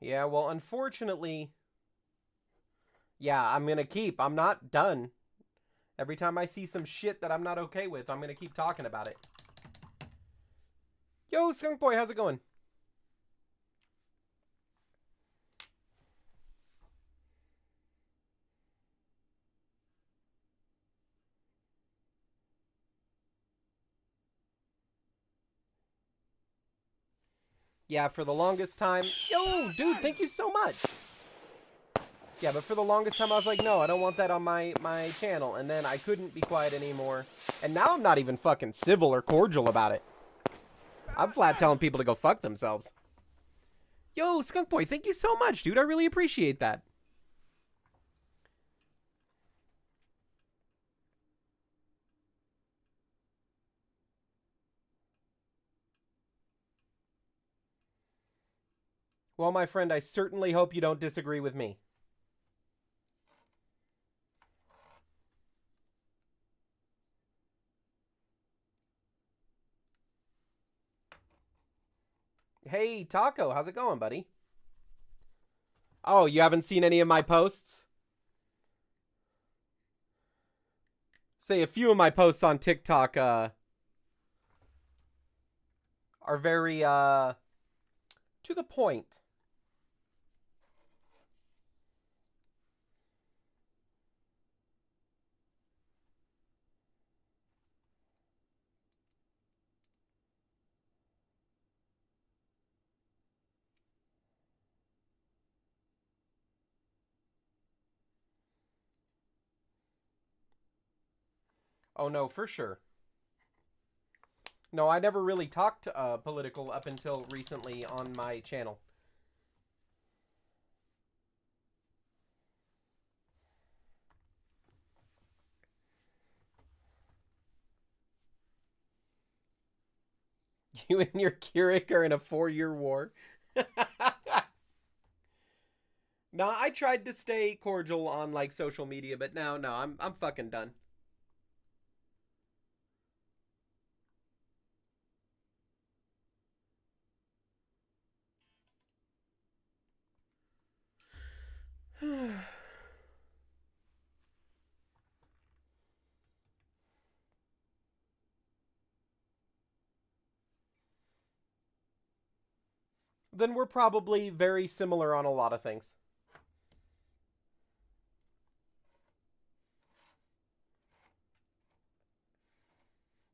Speaker 1: Yeah, well, unfortunately, yeah, I'm gonna keep. I'm not done. Every time I see some shit that I'm not okay with, I'm gonna keep talking about it. Yo, Skunk Boy, how's it going? Yeah, for the longest time... Yo, dude, thank you so much. Yeah, but for the longest time, I was like, no, I don't want that on my channel. And then I couldn't be quiet anymore. And now I'm not even fucking civil or cordial about it. I'm flat telling people to go fuck themselves. Yo, Skunk Boy, thank you so much, dude. I really appreciate that. Well, my friend, I certainly hope you don't disagree with me. Hey, Taco, how's it going, buddy? Oh, you haven't seen any of my posts? Say, a few of my posts on TikTok, are very, to the point. Oh, no, for sure. No, I never really talked political up until recently on my channel. You and your Keurig are in a 4-year war. No, I tried to stay cordial on like social media, but no, I'm fucking done. Then we're probably very similar on a lot of things.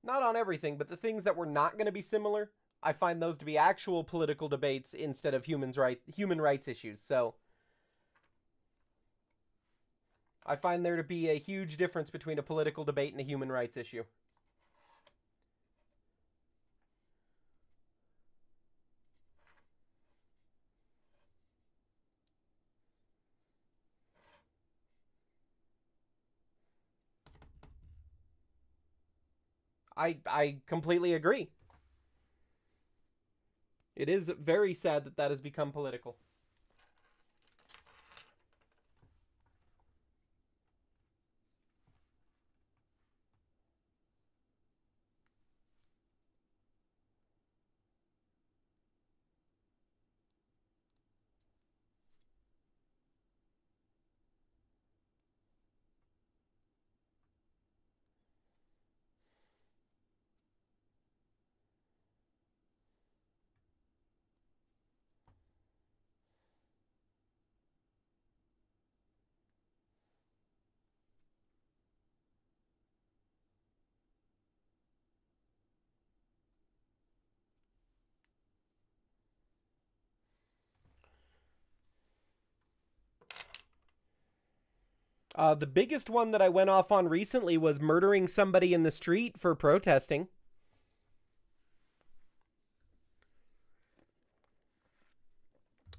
Speaker 1: Not on everything, but the things that were not going to be similar, I find those to be actual political debates instead of human rights issues. So I find there to be a huge difference between a political debate and a human rights issue. I completely agree. It is very sad that that has become political. The biggest one that I went off on recently was murdering somebody in the street for protesting.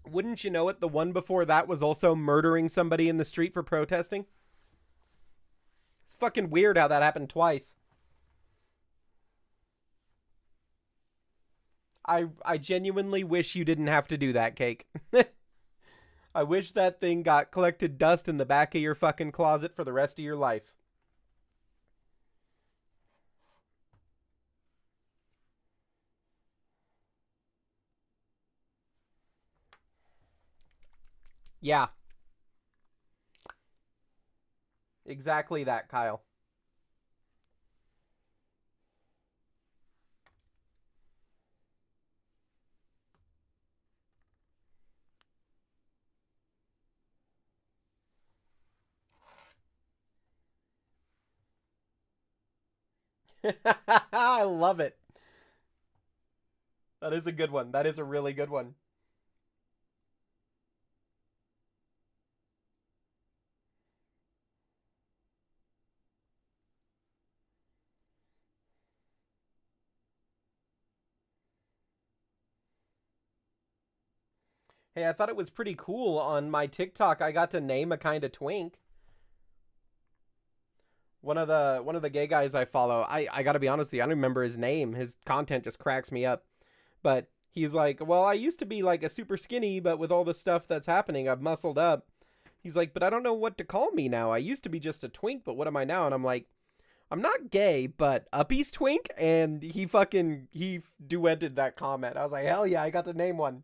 Speaker 1: Wouldn't you know it, the one before that was also murdering somebody in the street for protesting? It's fucking weird how that happened twice. I genuinely wish you didn't have to do that, Cake. I wish that thing got collected dust in the back of your fucking closet for the rest of your life. Yeah. Exactly that, Kyle. I love it. That is a good one. That is a really good one. Hey, I thought it was pretty cool on my TikTok. I got to name a kind of twink. One of the gay guys I follow. I got to be honest with you. I don't remember his name. His content just cracks me up. But he's like, "Well, I used to be like a super skinny, but with all the stuff that's happening, I've muscled up." He's like, "But I don't know what to call me now. I used to be just a twink, but what am I now?" And I'm like, "I'm not gay, but Uppy's twink." And he duetted that comment. I was like, "Hell yeah, I got to name one."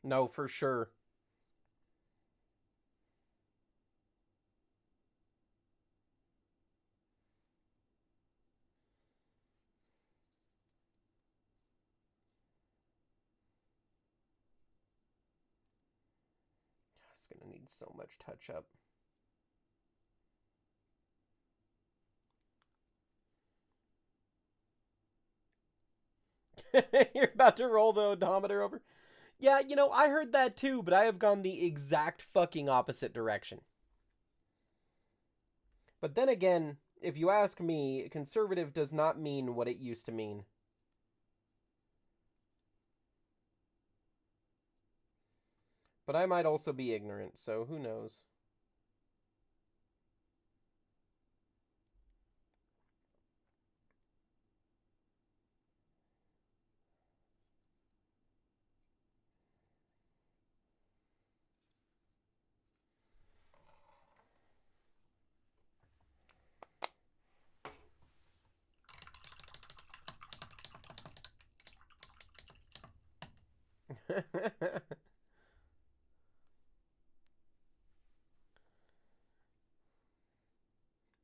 Speaker 1: No, for sure. It's gonna need so much touch up. You're about to roll the odometer over. Yeah, I heard that too, but I have gone the exact fucking opposite direction. But then again, if you ask me, conservative does not mean what it used to mean. But I might also be ignorant, so who knows?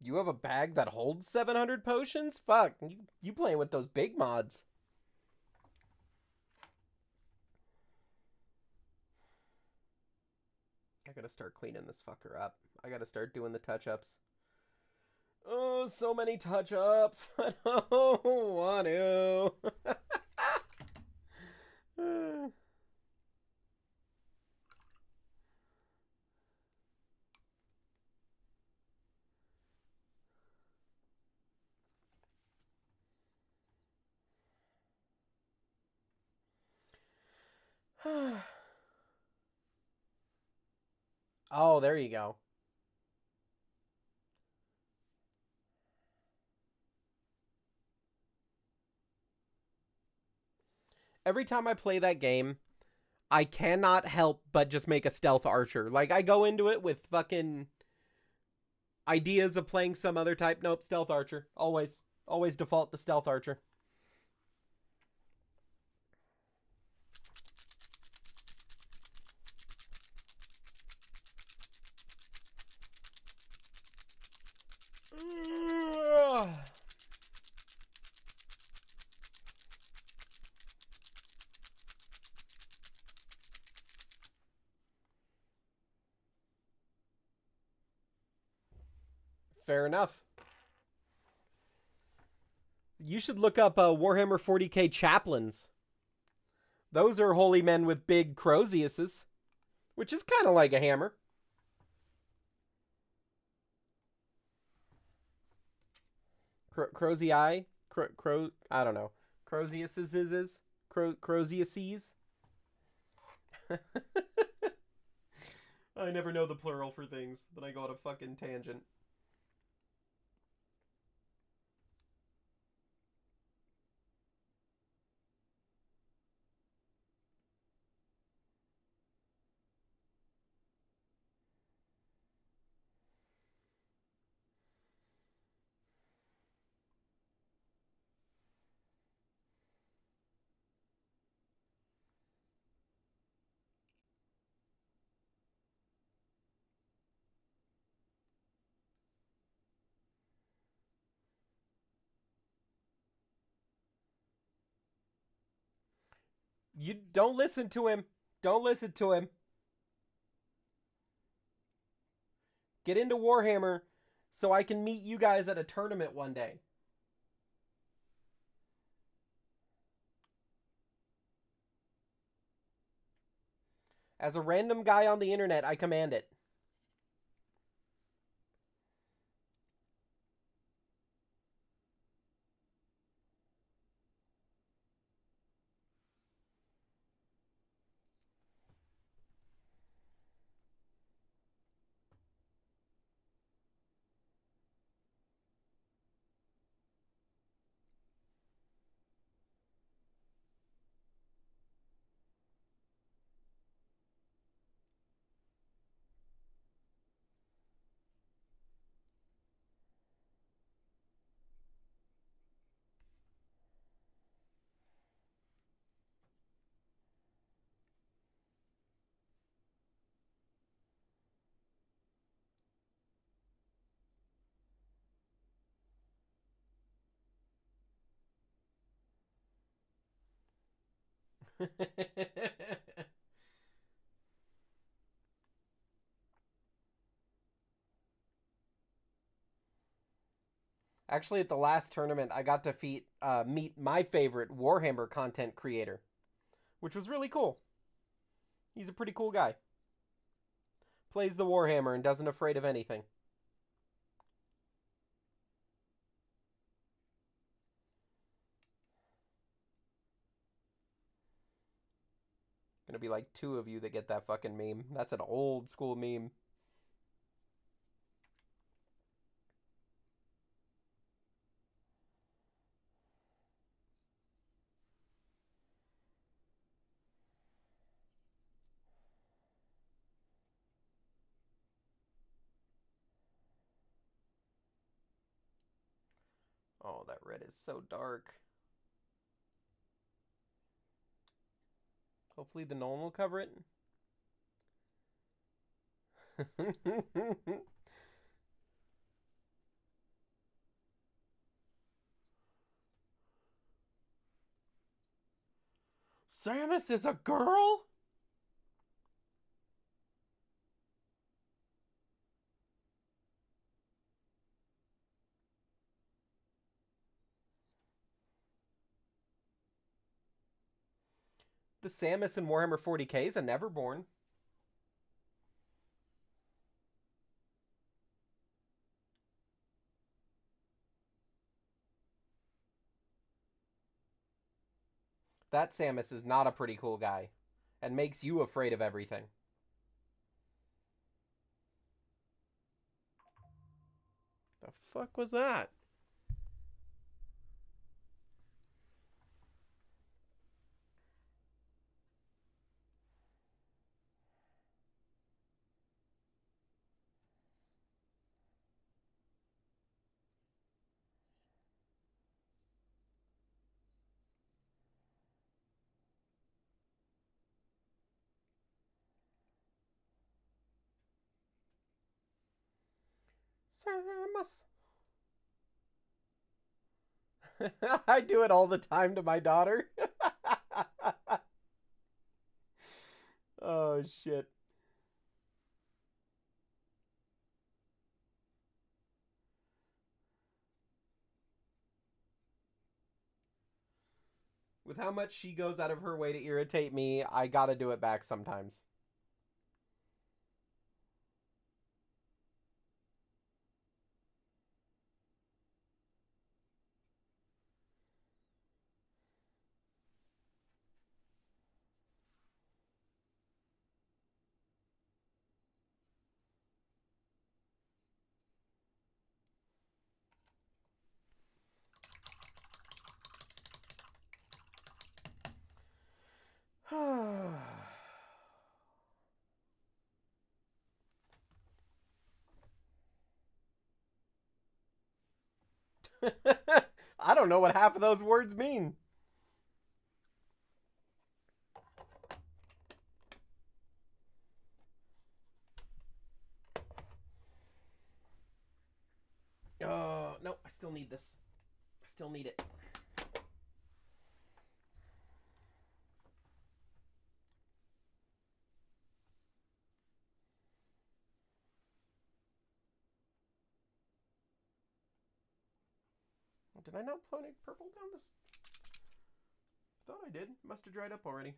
Speaker 1: You have a bag that holds 700 potions? Fuck, you playing with those big mods. I gotta start cleaning this fucker up. I gotta start doing the touch-ups. Oh, so many touch-ups. I don't want to. Oh, there you go. Every time I play that game, I cannot help but just make a stealth archer. Like, I go into it with fucking ideas of playing some other type. Nope, stealth archer. Always. Always default to stealth archer. Fair enough. You should look up Warhammer 40k chaplains. Those are holy men with big Croziuses, which is kind of like a hammer. Crozii? I don't know. Croziuses? Croziuses? I never know the plural for things, but I go on a fucking tangent. You don't listen to him. Don't listen to him. Get into Warhammer so I can meet you guys at a tournament one day. As a random guy on the internet, I command it. Actually, at the last tournament, I got to meet my favorite Warhammer content creator, which was really cool. He's a pretty cool guy. Plays the Warhammer and doesn't afraid of anything. Gonna be like 2 of you that get that fucking meme. That's an old school meme. Oh, that red is so dark. Hopefully the Nolan will cover it. Samus is a girl? The Samus in Warhammer 40k is a Neverborn. That Samus is not a pretty cool guy and makes you afraid of everything. The fuck was that? Samus. I do it all the time to my daughter. Oh, shit. With how much she goes out of her way to irritate me, I gotta do it back sometimes. I don't know what half of those words mean. Oh, no, I still need this. I still need it. Did I not plug purple down this? Thought I did. Must have dried up already.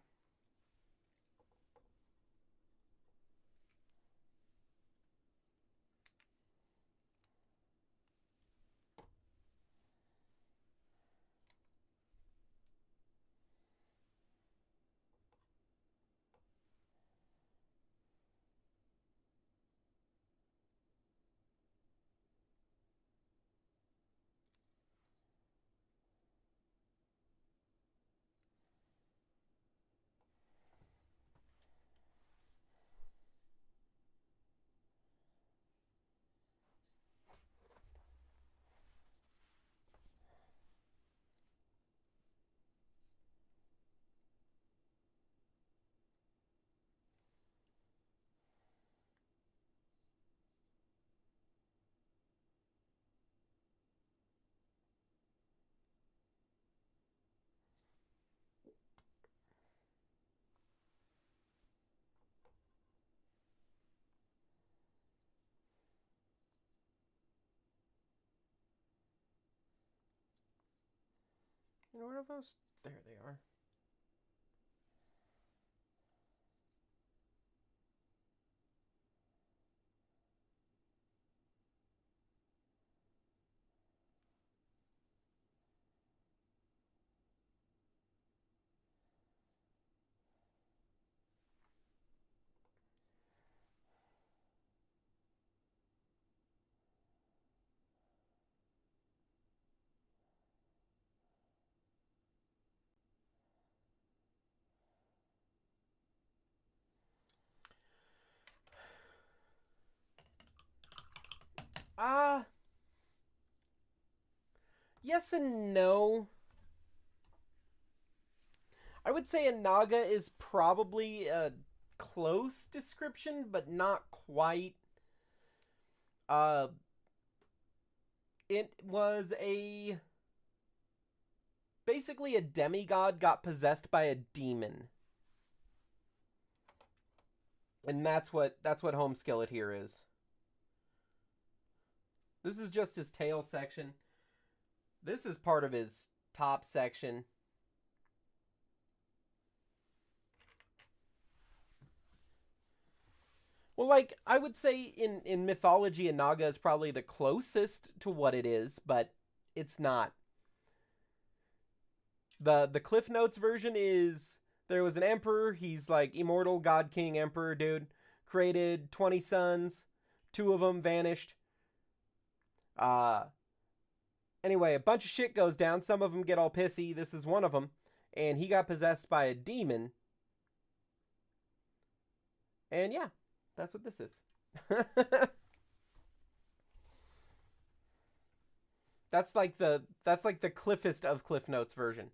Speaker 1: Where are those? There they are. Yes and no. I would say a Naga is probably a close description, but not quite. Uh, it was a basically a demigod got possessed by a demon, and that's what Home Skillet here is. This is just his tail section. This is part of his top section. Well, like, I would say in mythology, a Naga is probably the closest to what it is, but it's not. The Cliff Notes version is there was an emperor, he's like immortal god king emperor dude, created 20 sons, 2 of them vanished. Anyway, a bunch of shit goes down, some of them get all pissy, this is one of them, and he got possessed by a demon. And yeah, that's what this is. That's like the Cliffest of Cliff Notes version.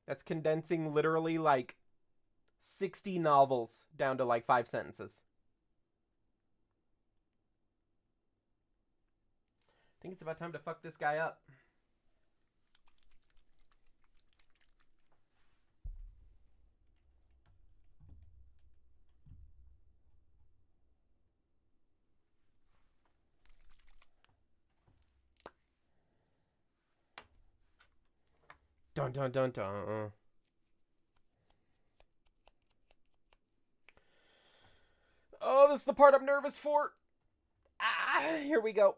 Speaker 1: That's condensing literally like 60 novels down to like 5 sentences. I think it's about time to fuck this guy up. Dun dun dun dun. Oh, this is the part I'm nervous for. Ah, here we go.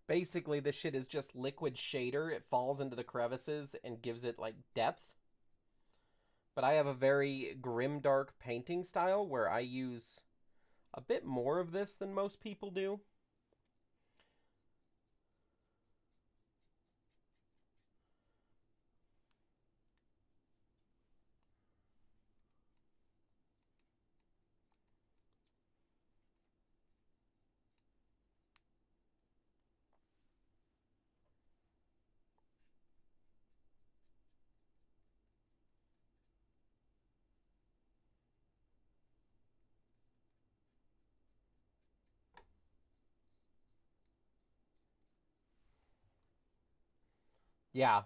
Speaker 1: Basically, this shit is just liquid shader. It falls into the crevices and gives it, like, depth. But I have a very grimdark painting style where I use a bit more of this than most people do. Yeah.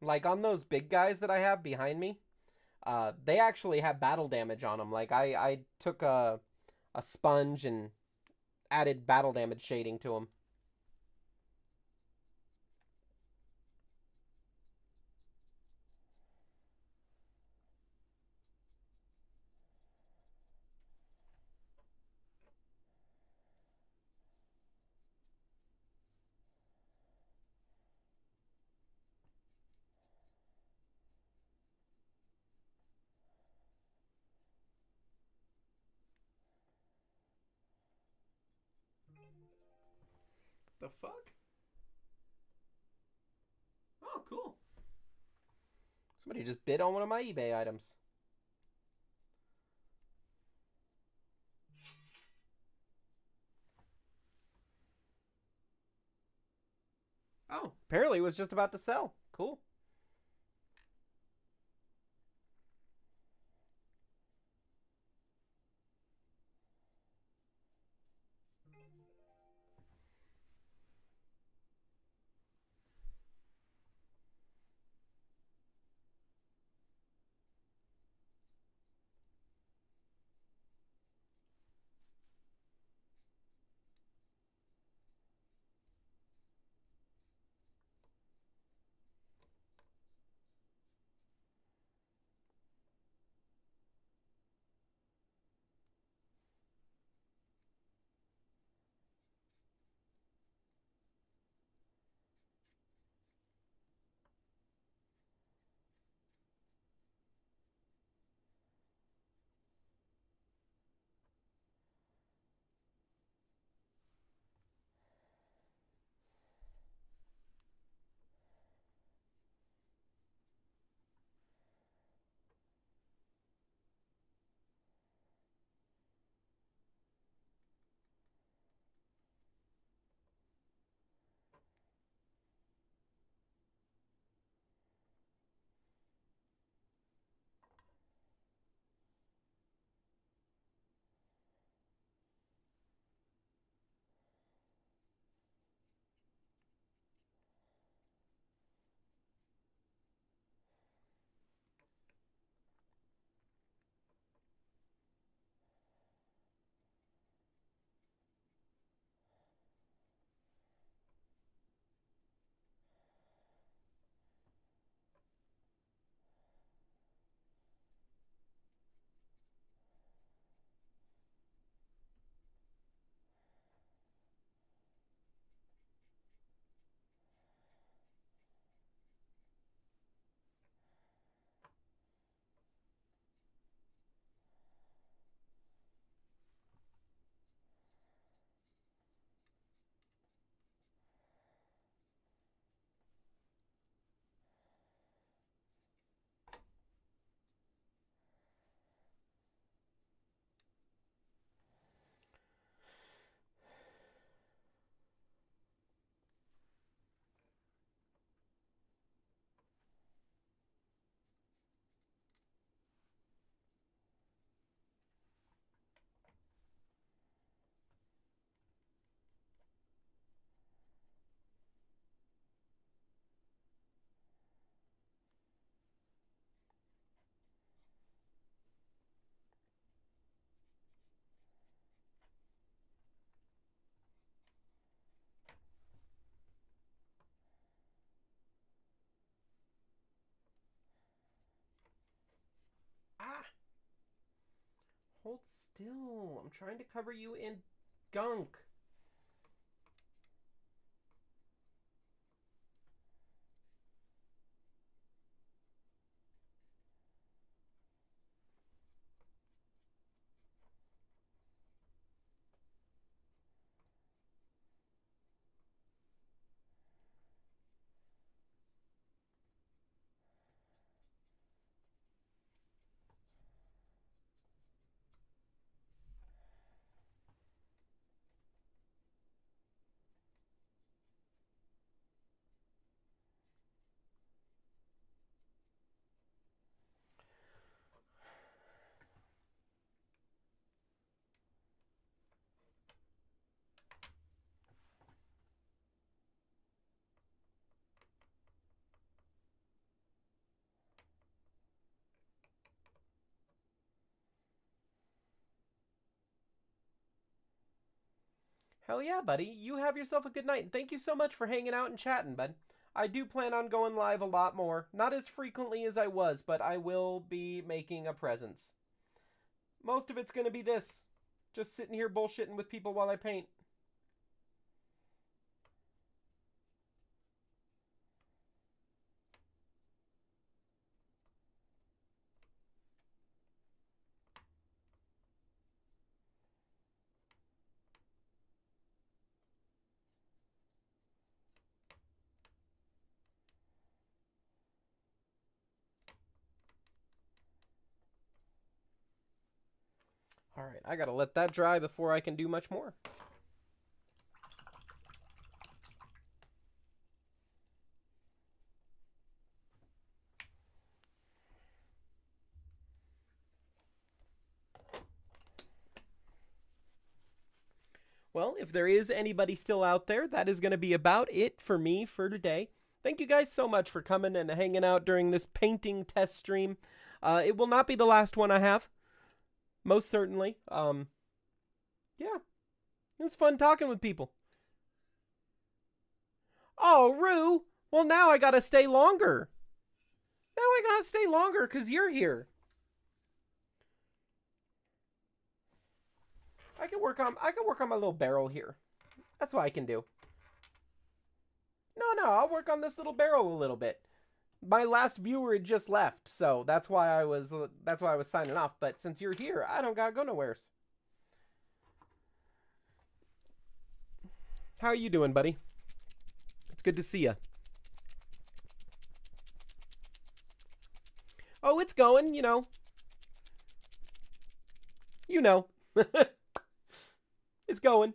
Speaker 1: Like, on those big guys that I have behind me, they actually have battle damage on them. Like, I took a sponge and added battle damage shading to them. The fuck? Oh, cool. Somebody just bid on one of my eBay items. Oh, apparently it was just about to sell. Cool. Ah! Hold still. I'm trying to cover you in gunk. Hell yeah, buddy. You have yourself a good night, and thank you so much for hanging out and chatting, bud. I do plan on going live a lot more. Not as frequently as I was, but I will be making a presence. Most of it's going to be this. Just sitting here bullshitting with people while I paint. Alright, I gotta let that dry before I can do much more. Well, if there is anybody still out there, that is going to be about it for me for today. Thank you guys so much for coming and hanging out during this painting test stream. It will not be the last one I have. Most certainly. Yeah. It was fun talking with people. Oh, Rue. Well, now I gotta stay longer. Now I gotta stay longer because you're here. I can work on my little barrel here. That's what I can do. No, I'll work on this little barrel a little bit. My last viewer had just left, so that's why I was signing off. But since you're here, I don't gotta go nowheres. How are you doing, buddy? It's good to see you. Oh, it's going, you know. You know. It's going.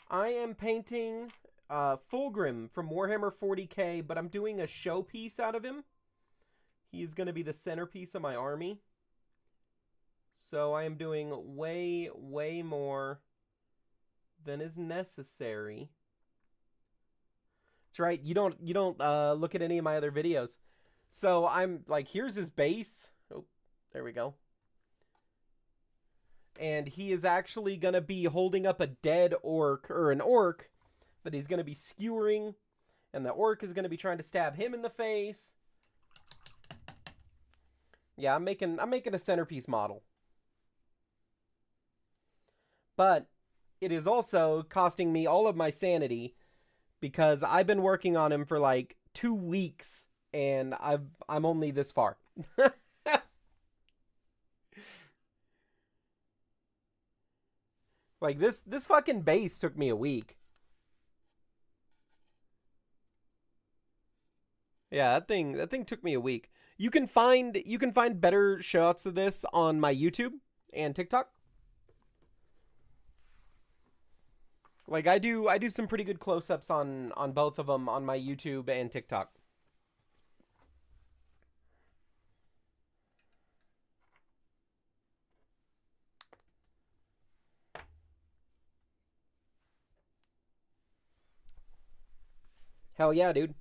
Speaker 1: I am painting Fulgrim from Warhammer 40k, but I'm doing a showpiece out of him. He's going to be the centerpiece of my army. So I am doing way, way more than is necessary. That's right. You don't look at any of my other videos. So I'm like, here's his base. Oh, there we go. And he is actually going to be holding up a dead orc, or an orc, that he's going to be skewering. And the orc is going to be trying to stab him in the face. Yeah, I'm making a centerpiece model. But it is also costing me all of my sanity because I've been working on him for like 2 weeks and I'm only this far. Like this fucking base took me a week. Yeah, that thing took me a week. You can find better shots of this on my YouTube and TikTok. Like I do some pretty good close-ups on both of them on my YouTube and TikTok. Hell yeah, dude.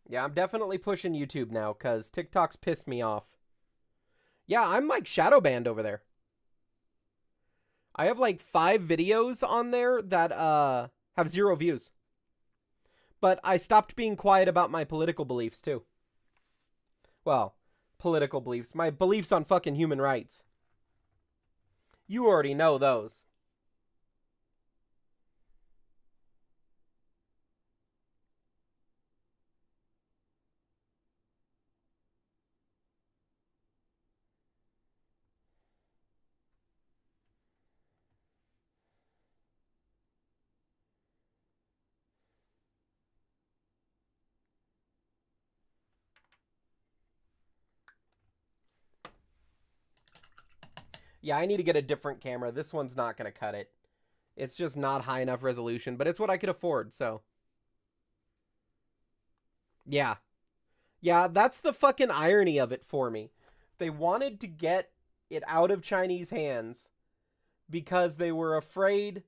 Speaker 1: Yeah, I'm definitely pushing YouTube now because TikTok's pissed me off. Yeah, I'm like shadow banned over there. I have like 5 videos on there that have 0 views. But I stopped being quiet about my political beliefs too. Well, political beliefs. My beliefs on fucking human rights. You already know those. Yeah, I need to get a different camera. This one's not going to cut it. It's just not high enough resolution, but it's what I could afford, so. Yeah. Yeah, that's the fucking irony of it for me. They wanted to get it out of Chinese hands because they were afraid.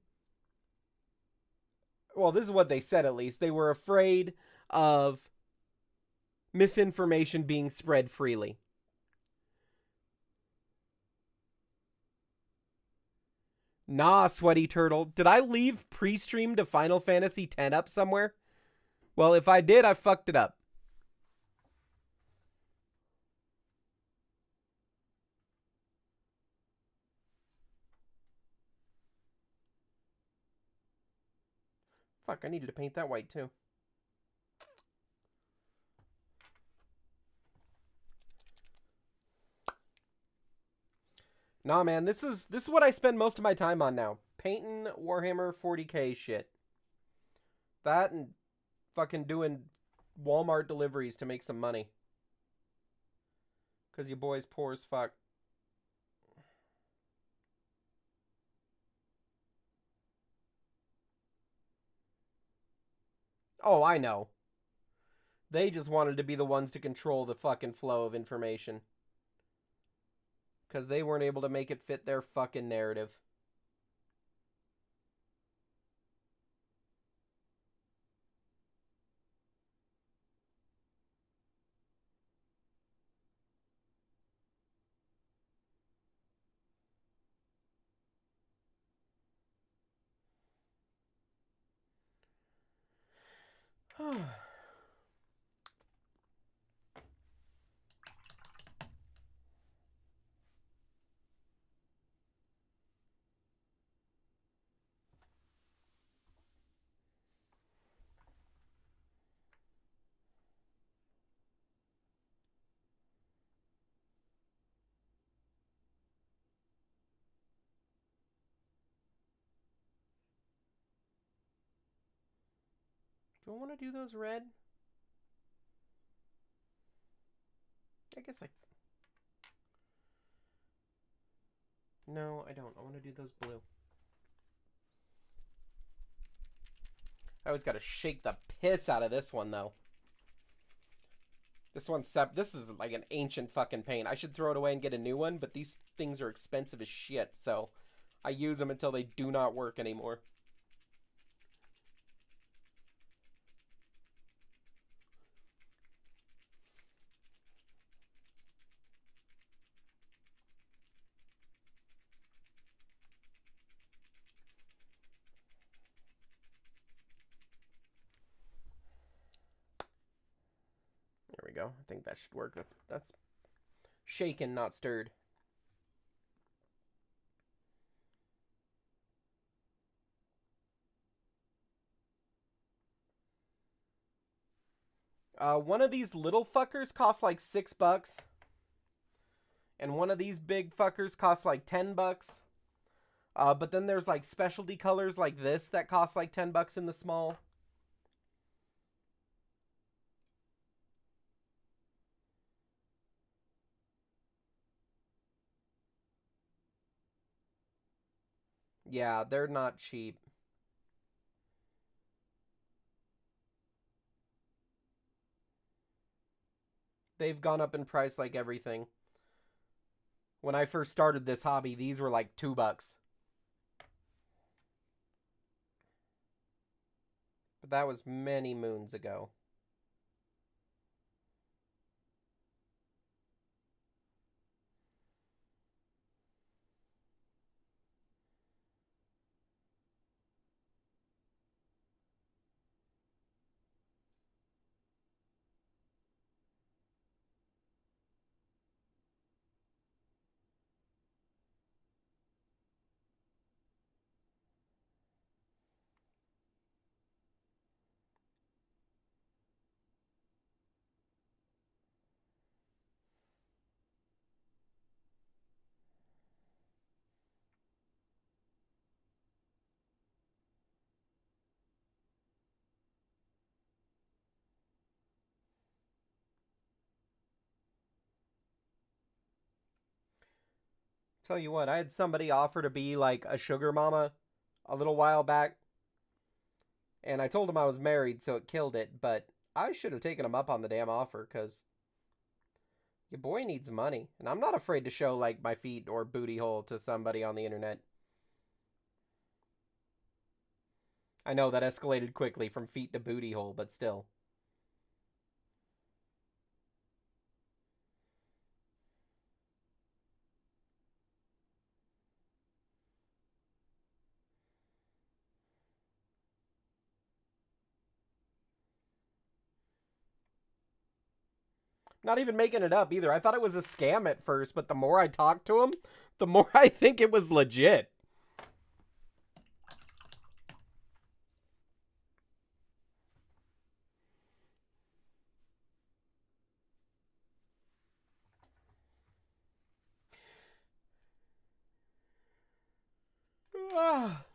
Speaker 1: Well, this is what they said at least. They were afraid of misinformation being spread freely. Nah, Sweaty Turtle. Did I leave pre-stream to Final Fantasy X up somewhere? Well, if I did, I fucked it up. Fuck, I needed to paint that white too. Nah, man, this is what I spend most of my time on now. Painting Warhammer 40k shit. That and fucking doing Walmart deliveries to make some money. Because your boy's poor as fuck. Oh, I know. They just wanted to be the ones to control the fucking flow of information. Because they weren't able to make it fit their fucking narrative. Do I want to do those red? I guess I... No, I don't. I want to do those blue. I always got to shake the piss out of this one, though. This one's this is like an ancient fucking paint. I should throw it away and get a new one, but these things are expensive as shit, so I use them until they do not work anymore. There we go. I think that should work. That's shaken, not stirred. One of these little fuckers costs like $6. And one of these big fuckers costs like $10. But then there's like specialty colors like this that cost like $10 in the small. Yeah, they're not cheap. They've gone up in price like everything. When I first started this hobby, these were like $2. But that was many moons ago. Tell you what, I had somebody offer to be like a sugar mama a little while back. And I told him I was married, so it killed it. But I should have taken him up on the damn offer, because your boy needs money. And I'm not afraid to show like my feet or booty hole to somebody on the internet. I know that escalated quickly from feet to booty hole, but still. Not even making it up either. I thought it was a scam at first, but the more I talked to him, the more I think it was legit. Ah.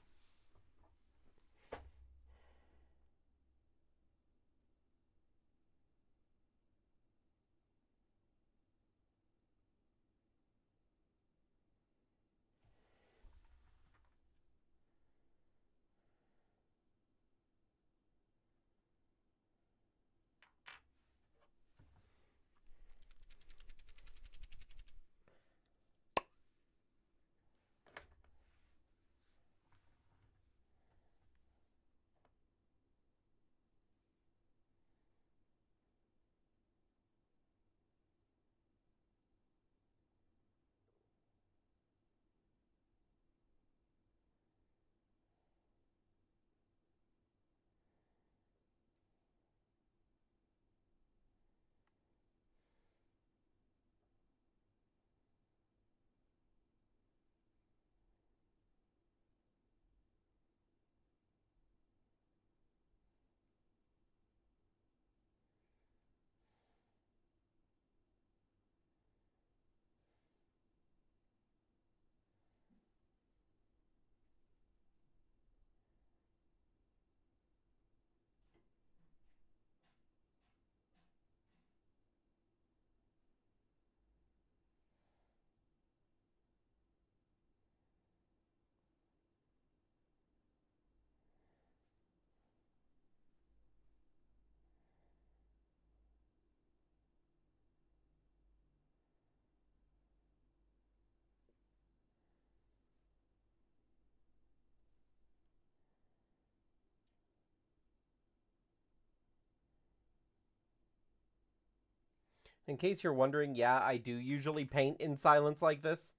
Speaker 1: In case you're wondering, yeah, I do usually paint in silence like this.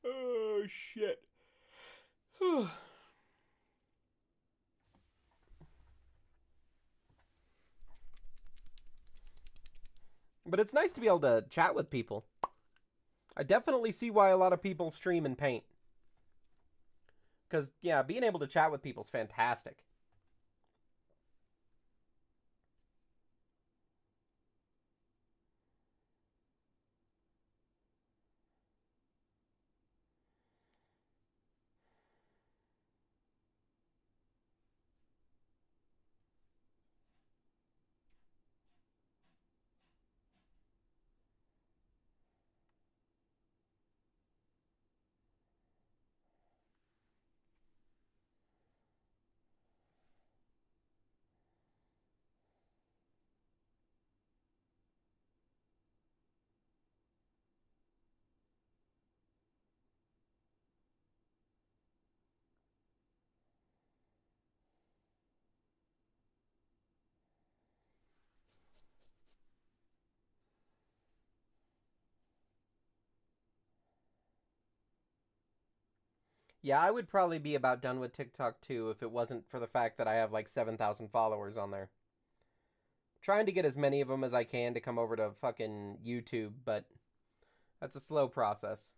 Speaker 1: Oh, shit. But it's nice to be able to chat with people. I definitely see why a lot of people stream and paint. Because, yeah, being able to chat with people is fantastic. Yeah, I would probably be about done with TikTok too if it wasn't for the fact that I have like 7,000 followers on there. Trying to get as many of them as I can to come over to fucking YouTube, but that's a slow process.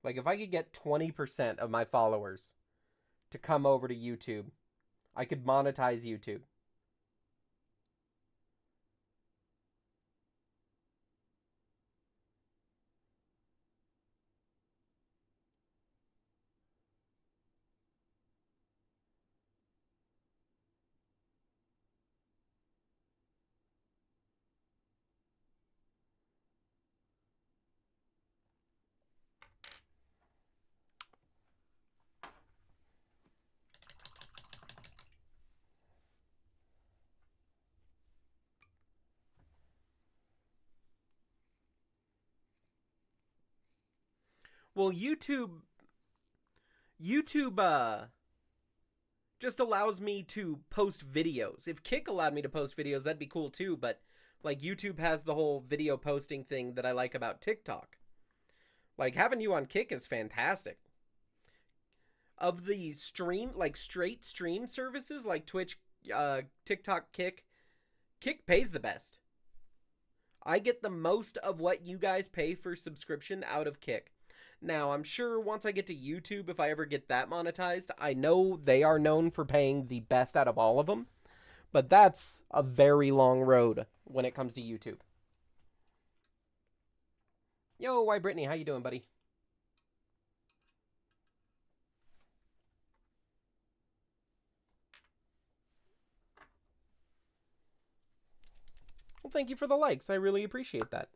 Speaker 1: Like, if I could get 20% of my followers to come over to YouTube, I could monetize YouTube. Well, YouTube just allows me to post videos. If Kick allowed me to post videos, that'd be cool too, but like YouTube has the whole video posting thing that I like about TikTok. Like having you on Kick is fantastic. Of the stream, like straight stream services like Twitch, TikTok, Kick pays the best. I get the most of what you guys pay for subscription out of Kick. Now, I'm sure once I get to YouTube, if I ever get that monetized, I know they are known for paying the best out of all of them, but that's a very long road when it comes to YouTube. Yo, why Brittany, how you doing, buddy? Well, thank you for the likes. I really appreciate that.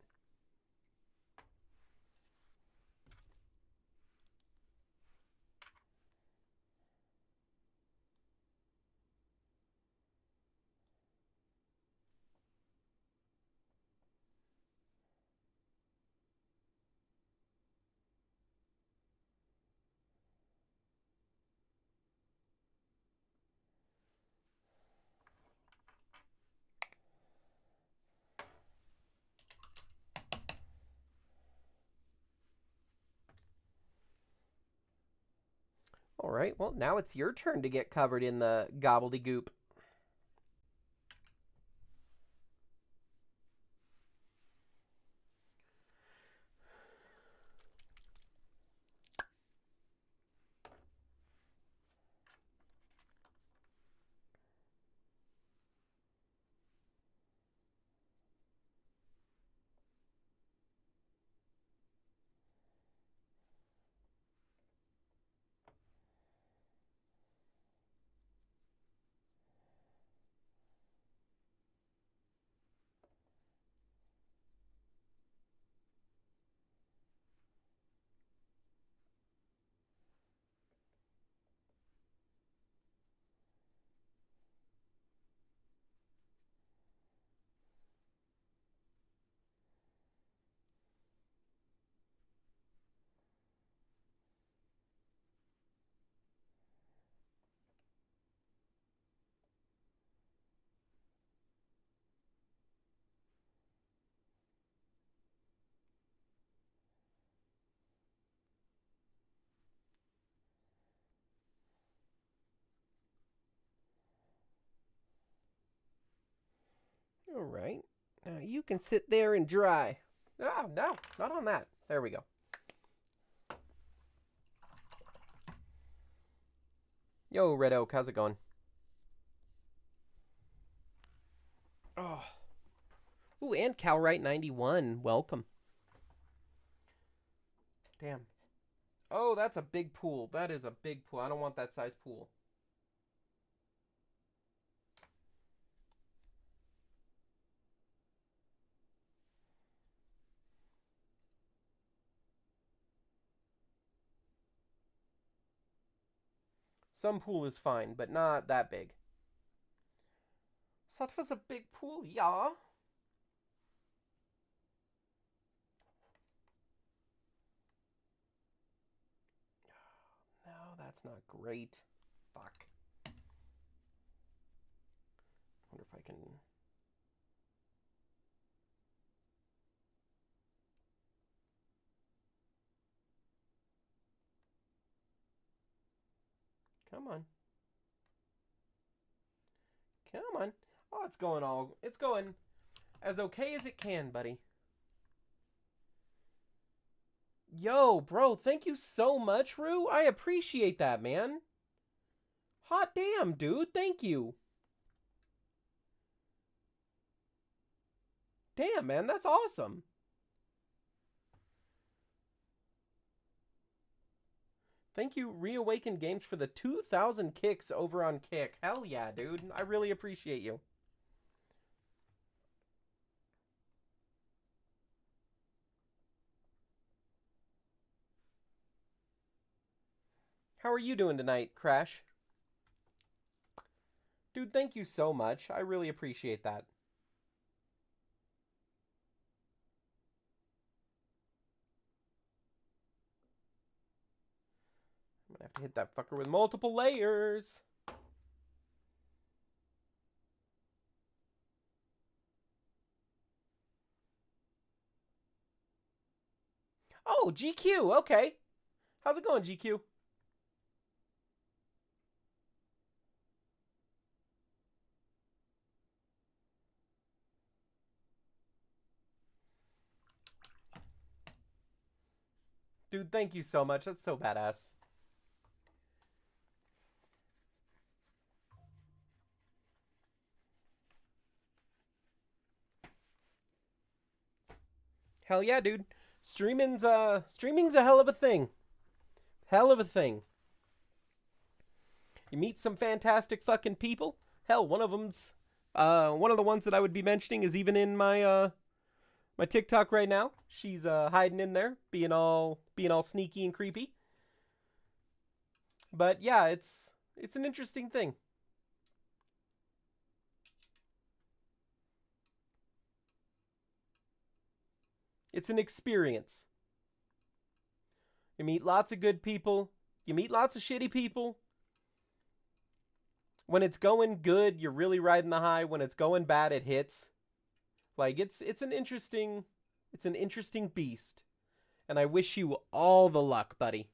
Speaker 1: All right, well, now it's your turn to get covered in the gobbledygook. right. Now you can sit there and dry. Oh, no, not on that. There we go. Yo, Red Oak, how's it going? Oh. Ooh, and Calrite 91. Welcome. Damn. Oh, that's a big pool. That is a big pool. I don't want that size pool. Some pool is fine, but not that big. Satva's a big pool, yeah. No, that's not great. Fuck. Wonder if I can... Come on. Come on. Oh, it's going as okay as it can, buddy. Yo, bro, thank you so much, Rue. I appreciate that, man. Hot damn, dude. Thank you. Damn, man, that's awesome. Thank you, Reawaken Games, for the 2,000 kicks over on Kick. Hell yeah, dude. I really appreciate you. How are you doing tonight, Crash? Dude, thank you so much. I really appreciate that. I'm gonna have to hit that fucker with multiple layers. Oh, GQ. Okay. How's it going, GQ? Dude, thank you so much. That's so badass. Hell yeah, dude. Streaming's a hell of a thing. Hell of a thing. You meet some fantastic fucking people. Hell, one of them's one of the ones that I would be mentioning is even in my my TikTok right now. She's hiding in there, being all sneaky and creepy. But yeah, it's an interesting thing. It's an experience. You meet lots of good people. You meet lots of shitty people. When it's going good, you're really riding the high. When it's going bad, it hits. Like it's an interesting beast. And I wish you all the luck, buddy.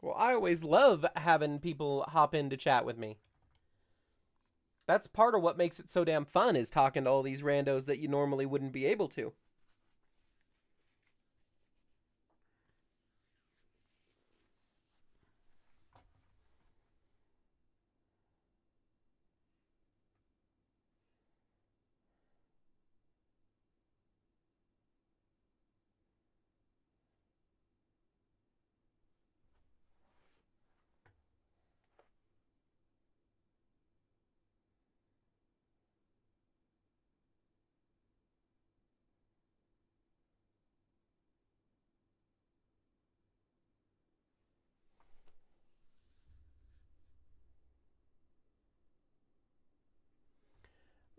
Speaker 1: Well, I always love having people hop in to chat with me. That's part of what makes it so damn fun, is talking to all these randos that you normally wouldn't be able to.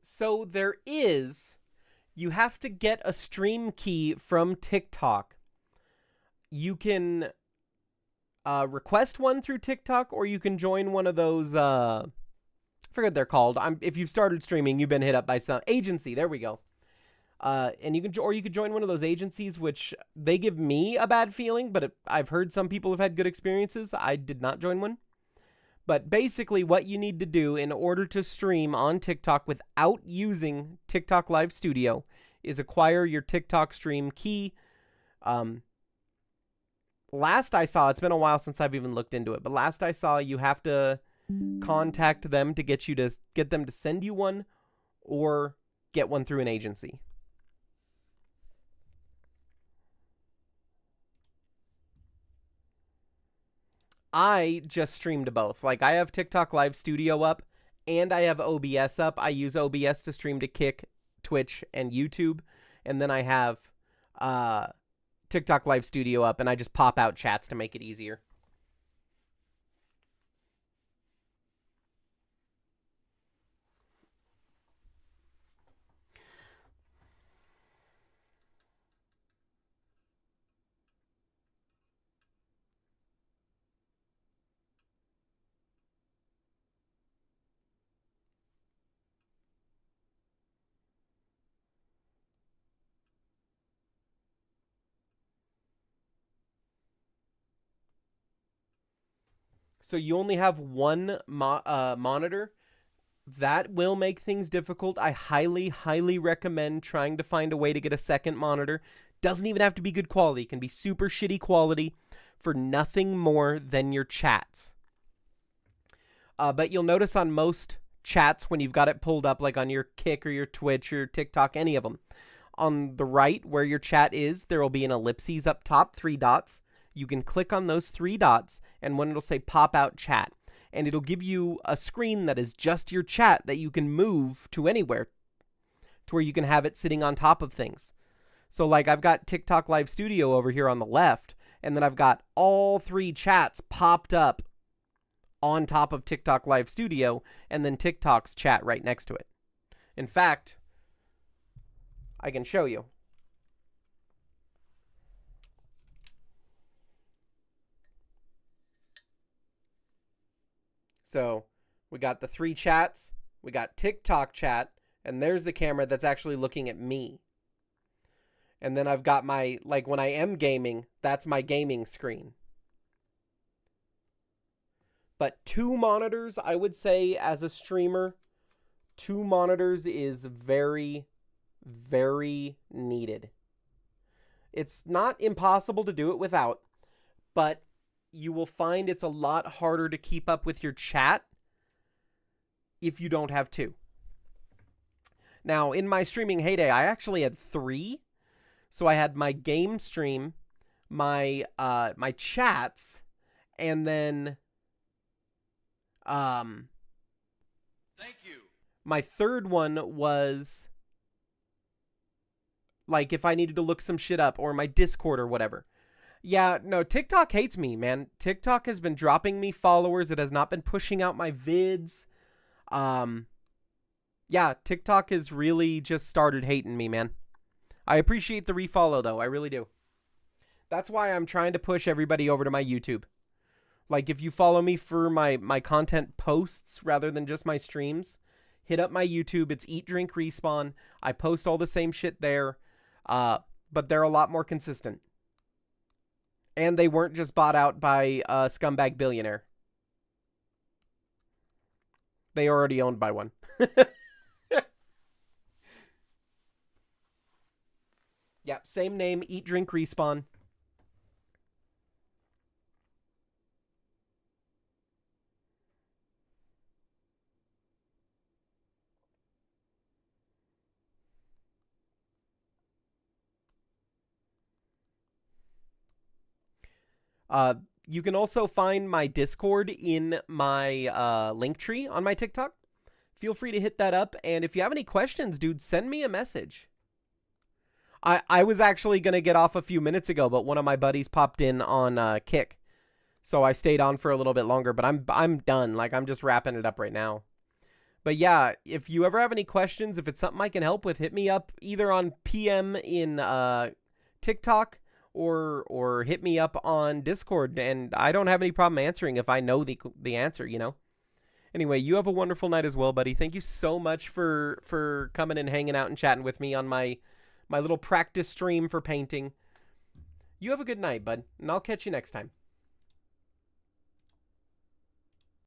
Speaker 1: So you have to get a stream key from TikTok. You can request one through TikTok, or you can join one of those, I forget what they're called. If you've started streaming, you've been hit up by some agency. There we go. And you could join one of those agencies, which they give me a bad feeling, but I've heard some people have had good experiences. I did not join one. But basically what you need to do in order to stream on TikTok without using TikTok Live Studio is acquire your TikTok stream key. Last I saw, it's been a while since I've even looked into it, but last I saw you have to contact them to get them to send you one or get one through an agency. I just streamed both. Like, I have TikTok Live Studio up and I have OBS up. I use OBS to stream to Kick, Twitch, and YouTube. And then I have TikTok Live Studio up, and I just pop out chats to make it easier. So you only have one monitor. That will make things difficult. I highly, highly recommend trying to find a way to get a second monitor. Doesn't even have to be good quality. It can be super shitty quality for nothing more than your chats. But you'll notice on most chats when you've got it pulled up, like on your Kick or your Twitch or TikTok, any of them, on the right where your chat is, there will be an ellipses up top, 3 dots. You can click on those 3 dots, and when it'll say pop out chat, and it'll give you a screen that is just your chat that you can move to anywhere, to where you can have it sitting on top of things. So like I've got TikTok Live Studio over here on the left, and then I've got all 3 chats popped up on top of TikTok Live Studio, and then TikTok's chat right next to it. In fact, I can show you. So we got the 3 chats, we got TikTok chat, and there's the camera that's actually looking at me. And then I've got my, like when I am gaming, that's my gaming screen. But 2 monitors, I would say as a streamer, 2 monitors is very, very needed. It's not impossible to do it without, but you will find it's a lot harder to keep up with your chat if you don't have 2. Now, in my streaming heyday, I actually had 3. So I had my game stream, my my chats, and then thank you. My third one was like if I needed to look some shit up, or my Discord or whatever. Yeah, no, TikTok hates me, man. TikTok has been dropping me followers. It has not been pushing out my vids. Yeah, TikTok has really just started hating me, man. I appreciate the refollow, though. I really do. That's why I'm trying to push everybody over to my YouTube. Like, if you follow me for my content posts rather than just my streams, hit up my YouTube. It's Eat, Drink, Respawn. I post all the same shit there, but they're a lot more consistent. And they weren't just bought out by a scumbag billionaire. They already owned by one. Yep, same name, Eat, Drink, Respawn. You can also find my Discord in my link tree on my TikTok. Feel free to hit that up. And if you have any questions, dude, send me a message. I was actually going to get off a few minutes ago, but one of my buddies popped in on Kick. So I stayed on for a little bit longer, but I'm done. Like, I'm just wrapping it up right now. But yeah, if you ever have any questions, if it's something I can help with, hit me up either on PM in TikTok or hit me up on Discord, and I don't have any problem answering if I know the answer, you know? Anyway, you have a wonderful night as well, buddy. Thank you so much for coming and hanging out and chatting with me on my My little practice stream for painting. You have a good night, bud, and I'll catch you next time.